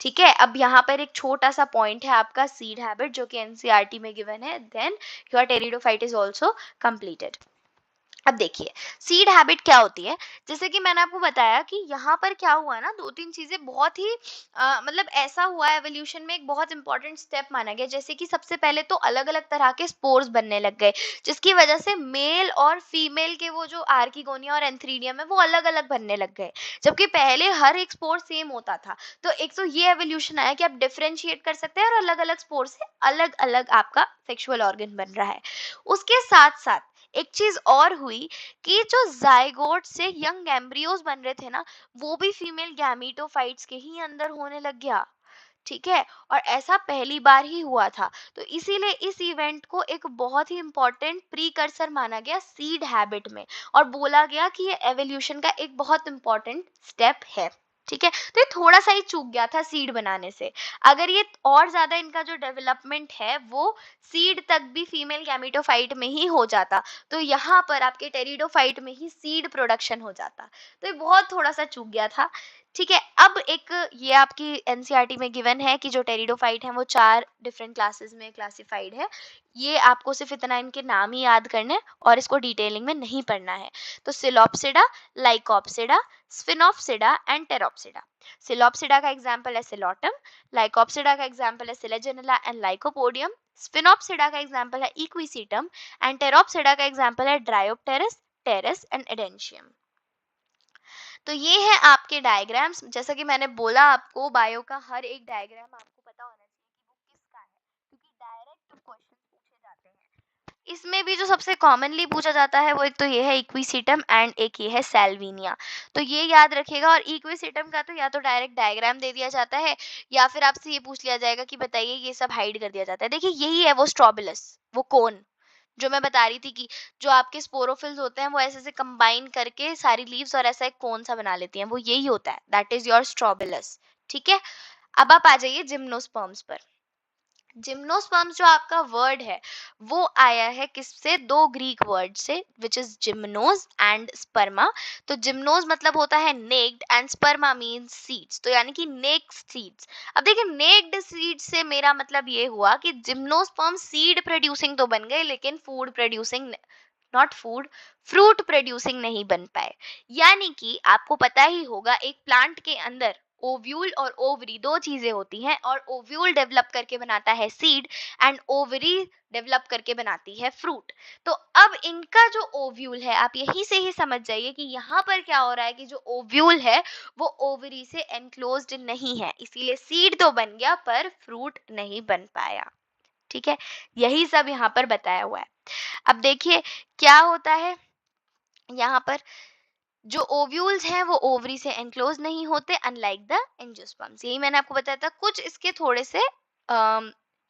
S1: ठीक है, अब यहाँ पर एक छोटा सा पॉइंट है आपका सीड हैबिट, जो कि एनसीईआरटी में गिवन है, then your pteridophyte is also completed. अब देखिए सीड हैबिट क्या होती है। जैसे कि मैंने आपको बताया कि यहाँ पर क्या हुआ ना, दो तीन चीजें बहुत ही मतलब ऐसा हुआ एवोल्यूशन में, एक बहुत इंपॉर्टेंट स्टेप माना गया। जैसे कि सबसे पहले तो अलग अलग तरह के स्पोर्स बनने लग गए, जिसकी वजह से मेल और फीमेल के वो जो आर्किगोनिया और एंथ्रीडियम है वो अलग अलग बनने लग गए, जबकि पहले हर एक स्पोर सेम होता था। तो एक तो ये एवोल्यूशन आया कि आप डिफरेंशिएट कर सकते हैं और अलग अलग स्पोर से अलग अलग आपका सेक्सुअल ऑर्गन बन रहा है। उसके साथ साथ एक चीज और हुई कि जो जाइगोट से यंग एम्ब्रियोज बन रहे थे ना, वो भी फीमेल गैमीटोफाइट्स के ही अंदर होने लग गया। ठीक है, और ऐसा पहली बार ही हुआ था। तो इसीलिए इस इवेंट को एक बहुत ही इंपॉर्टेंट प्रीकर्सर माना गया सीड हैबिट में, और बोला गया कि ये एवोल्यूशन का एक बहुत इंपॉर्टेंट स्टेप है। ठीक है, तो ये थोड़ा सा ही चूक गया था सीड बनाने से। अगर ये और ज्यादा इनका जो डेवलपमेंट है वो सीड तक भी फीमेल गैमीटोफाइट में ही हो जाता, तो यहाँ पर आपके टेरिडोफाइट में ही सीड प्रोडक्शन हो जाता। तो ये बहुत थोड़ा सा चूक गया था। ठीक है, अब एक ये आपकी एनसीईआरटी में गिवन है कि जो टेरिडोफाइट है वो 4 डिफरेंट क्लासेस में क्लासिफाइड है। ये आपको सिर्फ इतना इनके नाम ही याद करने हैं और इसको डिटेलिंग में नहीं पढ़ना है। तो psilopsida, Lycopsida, स्फिनोप्सिडा and Pteropsida. Psilopsida का एग्जांपल है सिलोटम, लाइकोप्सिडा का एग्जांपल है सिलेजेनेला एंड लाइकोपोडियम, स्फिनोप्सिडा का एग्जांपल है इक्विसीटम, एंड टेरोप्सिडा का एग्जांपल है ड्रायोप्टेरस, टेरेस एंड एडेंशियम। तो ये है आपके डायग्राम्स। जैसा कि मैंने बोला आपको बायो का हर एक डायग्राम आपको पता होना चाहिए कि वो किसका है, क्योंकि डायरेक्ट क्वेश्चन पूछे जाते हैं। इसमें भी जो सबसे कॉमनली पूछा जाता है वो एक तो ये है इक्विसीटम एंड एक ये है सैल्विनिया। तो ये याद रखिएगा, और इक्विसीटम का तो या तो डायरेक्ट डायग्राम दे दिया जाता है या फिर आपसे ये पूछ लिया जाएगा कि बताइए ये सब हाइड कर दिया जाता है। देखिए यही है वो स्ट्रोबिलस, वो कोन जो मैं बता रही थी कि जो आपके स्पोरोफिल्स होते हैं वो ऐसे ऐसे कंबाइन करके सारी लीव्स और ऐसा एक कोन सा बना लेती हैं, वो यही होता है, दैट इज योर स्ट्रोबिलस। ठीक है, अब आप आ जाइए जिम्नोस्पर्म्स पर। जिम्नोस्पर्म्स जो आपका वर्ड है वो आया है किससे, दो ग्रीक वर्ड से, विच इज जिम्नोस एंड स्पर्मा। तो जिम्नोस मतलब होता है naked and sperma means seeds, तो यानी कि नेक्ड सीड्स। अब देखिए नेक्ड सीड्स से मेरा मतलब ये हुआ कि जिम्नोस्पर्म सीड प्रोड्यूसिंग तो बन गए लेकिन food producing, not food, fruit producing नहीं बन पाए। यानी कि आपको पता ही होगा एक प्लांट के अंदर ओव्यूल और ओवरी दो चीजें होती हैं, और ओव्यूल डेवलप करके बनाता है सीड एंड ओवरी डेवलप करके बनाती है फ्रूट। तो अब इनका जो ओव्यूल है आप यहीं से ही समझ जाइए कि यहाँ पर क्या हो रहा है कि जो ओव्यूल है वो ओवरी से एनक्लोज्ड नहीं है, इसीलिए सीड तो बन गया पर फ्रूट नहीं बन पाया। ठीक है, यही सब यहाँ पर बताया हुआ है। अब देखिए क्या होता है यहाँ पर, जो ओव्यूल्स हैं वो ओवरी से एनक्लोज नहीं होते अनलाइक द एंजियोस्पर्म्स। यही मैंने आपको बताया था, कुछ इसके थोड़े से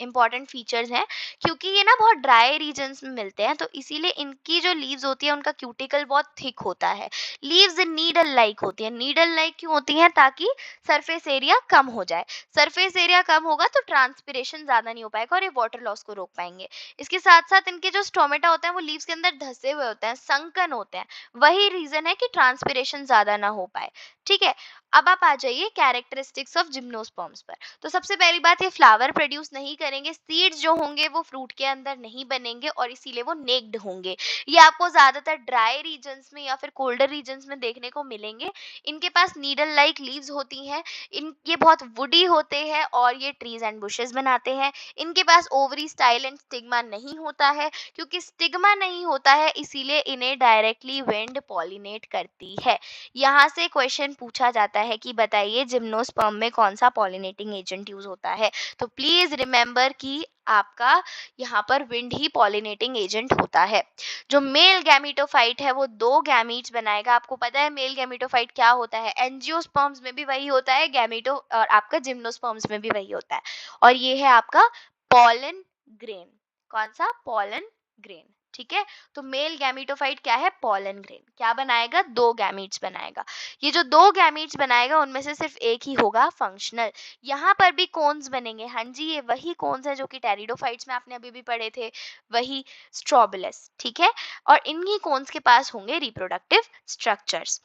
S1: इंपॉर्टेंट फीचर्स हैं, क्योंकि ये ना बहुत ड्राई रीजन्स में मिलते हैं, तो इसीलिए इनकी जो लीव्स होती है उनका क्यूटिकल बहुत थिक होता है। लीव्स नीडल लाइक होती है। नीडल लाइक क्यों होती हैं? ताकि सरफेस एरिया कम हो जाए। सरफेस एरिया कम होगा तो ट्रांसपिरेशन ज्यादा नहीं हो पाएगा और ये वाटर लॉस को रोक पाएंगे। इसके साथ साथ इनके जो स्टोमेटा होते हैं वो लीव्स के अंदर धसे हुए होते हैं, संकन होते हैं। वही रीजन है कि ट्रांसपिरेशन ज्यादा ना हो पाए। ठीक है, अब आप आ जाइए कैरेक्टरिस्टिक्स ऑफ जिम्नोस्पर्म्स पर। तो सबसे पहली बात, ये फ्लावर प्रोड्यूस नहीं करेंगे, सीड्स जो होंगे वो फ्रूट के अंदर नहीं बनेंगे और इसीलिए वो नेक्ड होंगे। ये आपको ज्यादातर ड्राई रीजन्स में या फिर कोल्डर रीजन्स में देखने को मिलेंगे। इनके पास नीडल लाइक लीव्स होती हैं। ये बहुत वुडी होते हैं और ये ट्रीज एंड बुशेस बनाते हैं। इनके पास ओवरी स्टाइल एंड स्टिग्मा नहीं होता है। क्योंकि स्टिग्मा नहीं होता है इसीलिए इन्हें डायरेक्टली विंड पॉलिनेट करती है। यहाँ से क्वेश्चन पूछा जाता है कि बताइए जिम्नोस्पर्म में कौन सा पॉलिनेटिंग एजेंट यूज होता है। तो प्लीज रिमेंबर कि आपका यहाँ पर विंड ही पॉलिनेटिंग एजेंट होता है। जो मेल गैमीटोफाइट है वो 2 गैमीट्स बनाएगा। आपको पता है मेल गैमीटोफाइट क्या होता है? एंजियोस्पर्म्स में भी वही होता है, गैमीटो और आपका जिम्नोस्पर्म्स में भी वही होता है। और ये है आपका पॉलन ग्रेन। कौन सा? Pollen grain. ठीक है, तो मेल गैमीटोफाइट क्या है? Pollen grain. क्या बनाएगा? 2 गैमीट्स बनाएगा। ये जो 2 गैमीट्स बनाएगा उनमें से सिर्फ एक ही होगा फंक्शनल। यहाँ पर भी कोन्स बनेंगे। हाँ जी, ये वही कोन्स है जो कि टेरिडोफाइट्स में आपने अभी भी पढ़े थे, वही स्ट्रोबिलस। ठीक है, और इन्हीं कोन्स के पास होंगे रिप्रोडक्टिव स्ट्रक्चर्स।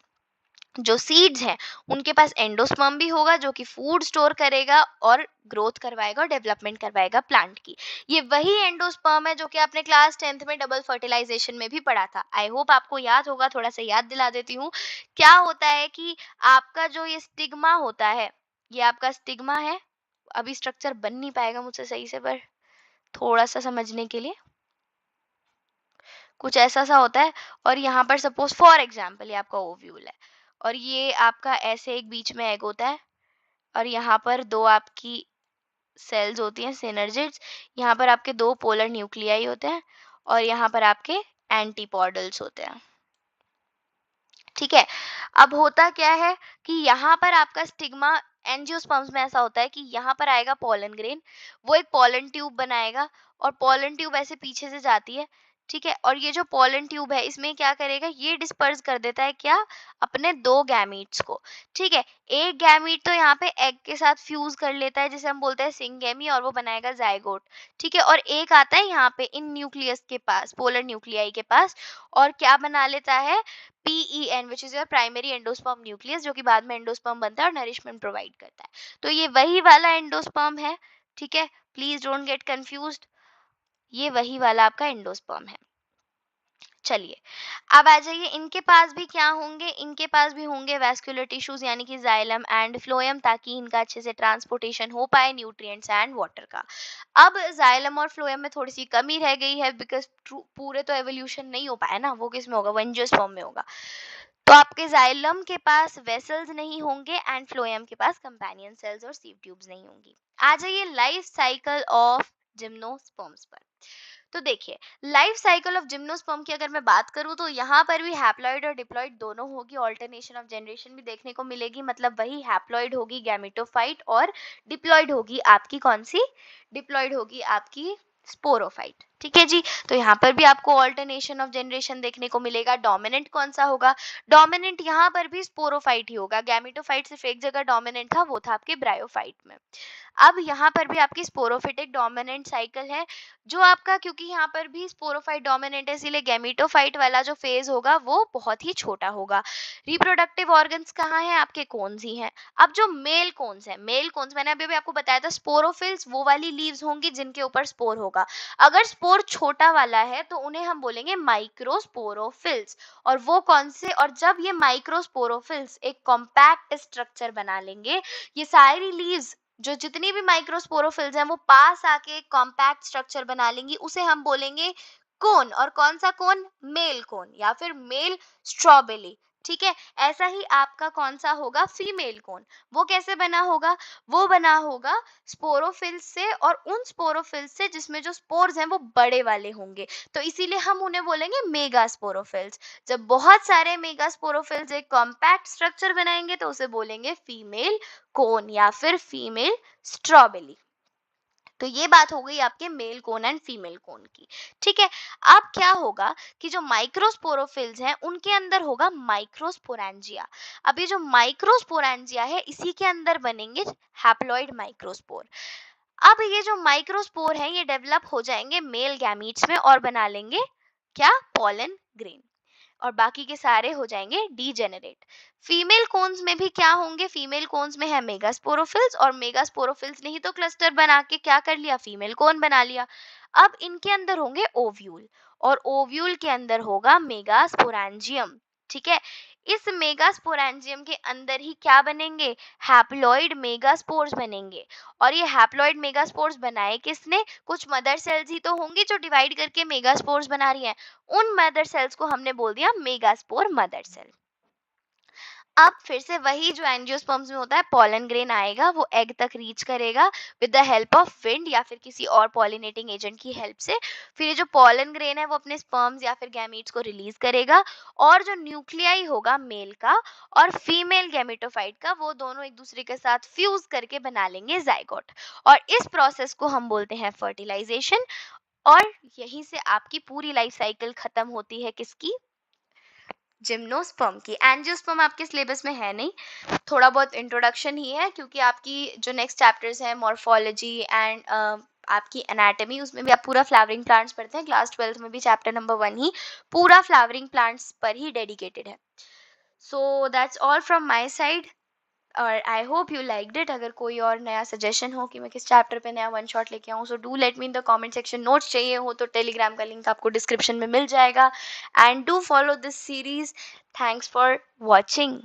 S1: जो सीड्स हैं उनके पास एंडोस्पर्म भी होगा जो कि फूड स्टोर करेगा और ग्रोथ करवाएगा और डेवलपमेंट करवाएगा प्लांट की। ये वही एंडोस्पर्म है जो कि आपने क्लास 10th में डबल फर्टिलाइजेशन में भी पढ़ा था। आई होप आपको याद होगा, थोड़ा सा याद दिला देती हूँ। क्या होता है कि आपका जो ये स्टिग्मा होता है, ये आपका स्टिग्मा है। अभी स्ट्रक्चर बन नहीं पाएगा मुझसे सही से, पर थोड़ा सा समझने के लिए कुछ ऐसा सा होता है। और यहाँ पर सपोज फॉर एग्जाम्पल ये आपका ओव्यूल है और ये आपका ऐसे एक बीच में एग होता है और यहाँ पर 2 आपकी सेल्स होती हैं, सिनर्जिड्स। यहाँ पर आपके 2 पोलर न्यूक्लियाई होते हैं और यहाँ पर आपके एंटीपोडल्स होते हैं। ठीक है, अब होता क्या है कि यहाँ पर आपका स्टिग्मा, एंजियोस्पर्म्स में ऐसा होता है कि यहाँ पर आएगा पोलन ग्रेन, वो एक पोलन ट्यूब बनाएगा और पोलन ट्यूब ऐसे पीछे से जाती है। ठीक है, और ये जो पोलन ट्यूब है इसमें क्या करेगा, ये डिस्पर्स कर देता है क्या, अपने 2 गैमीट्स को। ठीक है, एक गैमीट तो यहाँ पे एग के साथ फ्यूज कर लेता है जिसे हम बोलते हैं सिंगेमी और वो बनाएगा जाइगोट। ठीक है, और एक आता है यहाँ पे इन न्यूक्लियस के पास, पोलर न्यूक्लियाई के पास, और क्या बना लेता है, PEN which is your primary endosperm nucleus, जो कि बाद में एंडोस्पर्म बनता है और नरिशमेंट प्रोवाइड करता है। तो ये वही वाला एंडोस्पर्म है। ठीक है, प्लीज डोंट गेट कंफ्यूज्ड, ये वही वाला आपका एंडोस्पर्म है। चलिए, अब आ जाइए, इनके पास भी क्या होंगे, इनके पास भी होंगे वैस्कुलर टिश्यूज यानी कि जाइलम एंड फ्लोएम, ताकि इनका अच्छे से ट्रांसपोर्टेशन हो पाए न्यूट्रिएंट्स एंड वाटर का। अब जाइलम और फ्लोएम में थोड़ी सी कमी रह गई है बिकॉज पूरे तो एवोल्यूशन नहीं हो पाया ना, वो किस में होगा, वो एंजियोस्पर्म में होगा। तो आपके जाइलम के पास वेसल्स नहीं होंगे एंड फ्लोएम के पास कंपेनियन सेल्स और सीव ट्यूब्स नहीं होंगी। आ जाइए लाइफ साइकिल ऑफ जिम्नोस्पर्म्स पर। तो देखिए, लाइफ साइकिल ऑफ जिम्नोस्पर्म की अगर मैं बात करूं तो यहाँ पर भी हैप्लॉइड और डिप्लॉइड दोनों होगी, ऑल्टरनेशन ऑफ जनरेशन भी देखने को मिलेगी। मतलब वही हैप्लॉइड होगी गैमेटोफाइट और डिप्लॉइड होगी आपकी कौन सी, डिप्लॉइड होगी आपकी स्पोरोफाइट। ठीक है जी, तो यहाँ पर भी आपको ऑल्टरनेशन ऑफ जनरेशन देखने को मिलेगा। डोमिनेंट कौन सा होगा, डोमिनेंट यहाँ पर भी स्पोरोफाइट ही होगा। गैमेटोफाइट सिर्फ एक जगह डोमिनेंट था, वो था आपके ब्रायोफाइट में। अब यहाँ पर भी आपकी स्पोरोफिटिक डोमिनेंट साइकिल है जो आपका, क्योंकि यहाँ पर भी स्पोरोफाइट डोमिनेंट है इसीलिए गैमेटोफाइट वाला जो फेज होगा वो बहुत ही छोटा होगा। रिप्रोडक्टिव ऑर्गन्स कहाँ है आपके, कोन्स ही हैं। अब जो मेल कोन्स है, मेल कोन्स मैंने अभी भी आपको बताया था, स्पोरोफिल्स वो वाली लीव्स होंगी जिनके ऊपर स्पोर होगा। अगर स्पोर छोटा वाला है तो उन्हें हम बोलेंगे माइक्रोस्पोरोफिल्स। और वो कौन से, और जब ये माइक्रोस्पोरोफिल्स एक कॉम्पैक्ट स्ट्रक्चर बना लेंगे, ये सारी लीव्स जो जितनी भी माइक्रोस्पोरोफिल्स हैं वो पास आके कॉम्पैक्ट स्ट्रक्चर बना लेंगी, उसे हम बोलेंगे कोन। और कौन सा कोन, मेल कोन या फिर मेल स्ट्रॉबेरी। ठीक है। ऐसा ही आपका कौन सा होगा, फीमेल कोन। वो कैसे बना होगा, वो बना होगा स्पोरोफिल्स से, और उन स्पोरोफिल्स से जिसमें जो स्पोर्स हैं वो बड़े वाले होंगे, तो इसीलिए हम उन्हें बोलेंगे मेगा स्पोरोफिल्स। जब बहुत सारे मेगा स्पोरोफिल्स एक कॉम्पैक्ट स्ट्रक्चर बनाएंगे तो उसे बोलेंगे फीमेल कोन या फिर फीमेल स्ट्रॉबेरी। तो ये बात हो गई आपके male cone and female cone की। ठीक है। अब क्या होगा कि जो माइक्रोस्पोरोफिल्स हैं उनके अंदर होगा माइक्रोस्पोरेंजिया। अब ये जो माइक्रोस्पोरेंजिया है इसी के अंदर बनेंगे हैप्लॉइड माइक्रोस्पोर। अब ये जो माइक्रोस्पोर हैं ये डेवलप हो जाएंगे मेल गैमीट्स में और बना लेंगे क्या, पॉलन ग्रेन, और बाकी के सारे हो जाएंगे डीजेनरेट। फीमेल कोन्स में भी क्या होंगे, फीमेल कोन्स में है मेगास्पोरोफिल्स, और मेगास्पोरोफिल्स ने ही तो क्लस्टर बना के क्या कर लिया, फीमेल कोन बना लिया। अब इनके अंदर होंगे ओव्यूल, और ओव्यूल के अंदर होगा मेगास्पोरेंजियम। ठीक है। इस मेगास्पोरेंजियम के अंदर ही क्या बनेंगे, हैप्लॉइड मेगास्पोर्स बनेंगे। और ये हैप्लॉइड मेगास्पोर्स बनाए किसने, कुछ मदर सेल्स ही तो होंगी जो डिवाइड करके मेगास्पोर्स बना रही हैं। उन मदर सेल्स को हमने बोल दिया मेगास्पोर मदर सेल। अब फिर से वही जो एंजियोस्पर्म्स में होता है, पॉलन ग्रेन आएगा, वो एग तक रीच करेगा with the help of wind या फिर किसी और पॉलिनेटिंग एजेंट की हेल्प से। फिर ये जो पॉलन ग्रेन है वो अपने स्पर्म्स या फिर गैमीट्स को रिलीज करेगा, और जो न्यूक्लियाई होगा मेल का और फीमेल गैमेटोफाइट का, वो दोनों एक दूसरे के साथ फ्यूज करके बना लेंगे जाइगोट। और इस प्रोसेस को हम बोलते हैं फर्टिलाइजेशन। और यहीं से आपकी पूरी लाइफ साइकिल खत्म होती है, किसकी, जिम्नोस्पर्म की। एंजियोस्पर्म आपके सिलेबस में है नहीं, थोड़ा बहुत इंट्रोडक्शन ही है, क्योंकि आपकी जो नेक्स्ट चैप्टर्स हैं मॉर्फोलॉजी एंड आपकी एनाटॉमी, उसमें भी आप पूरा फ्लावरिंग प्लांट्स पढ़ते हैं। क्लास 12 में भी चैप्टर नंबर 1 ही पूरा फ्लावरिंग प्लांट्स पर ही डेडिकेटेड है। So that's all from my side, और I hope you liked it. अगर कोई और नया सजेशन हो कि मैं किस चैप्टर पे नया वन शॉट लेके आऊँ, so do let me in the comment section. Notes चाहिए हो तो टेलीग्राम का लिंक आपको डिस्क्रिप्शन में मिल जाएगा। And do follow this series. Thanks for watching.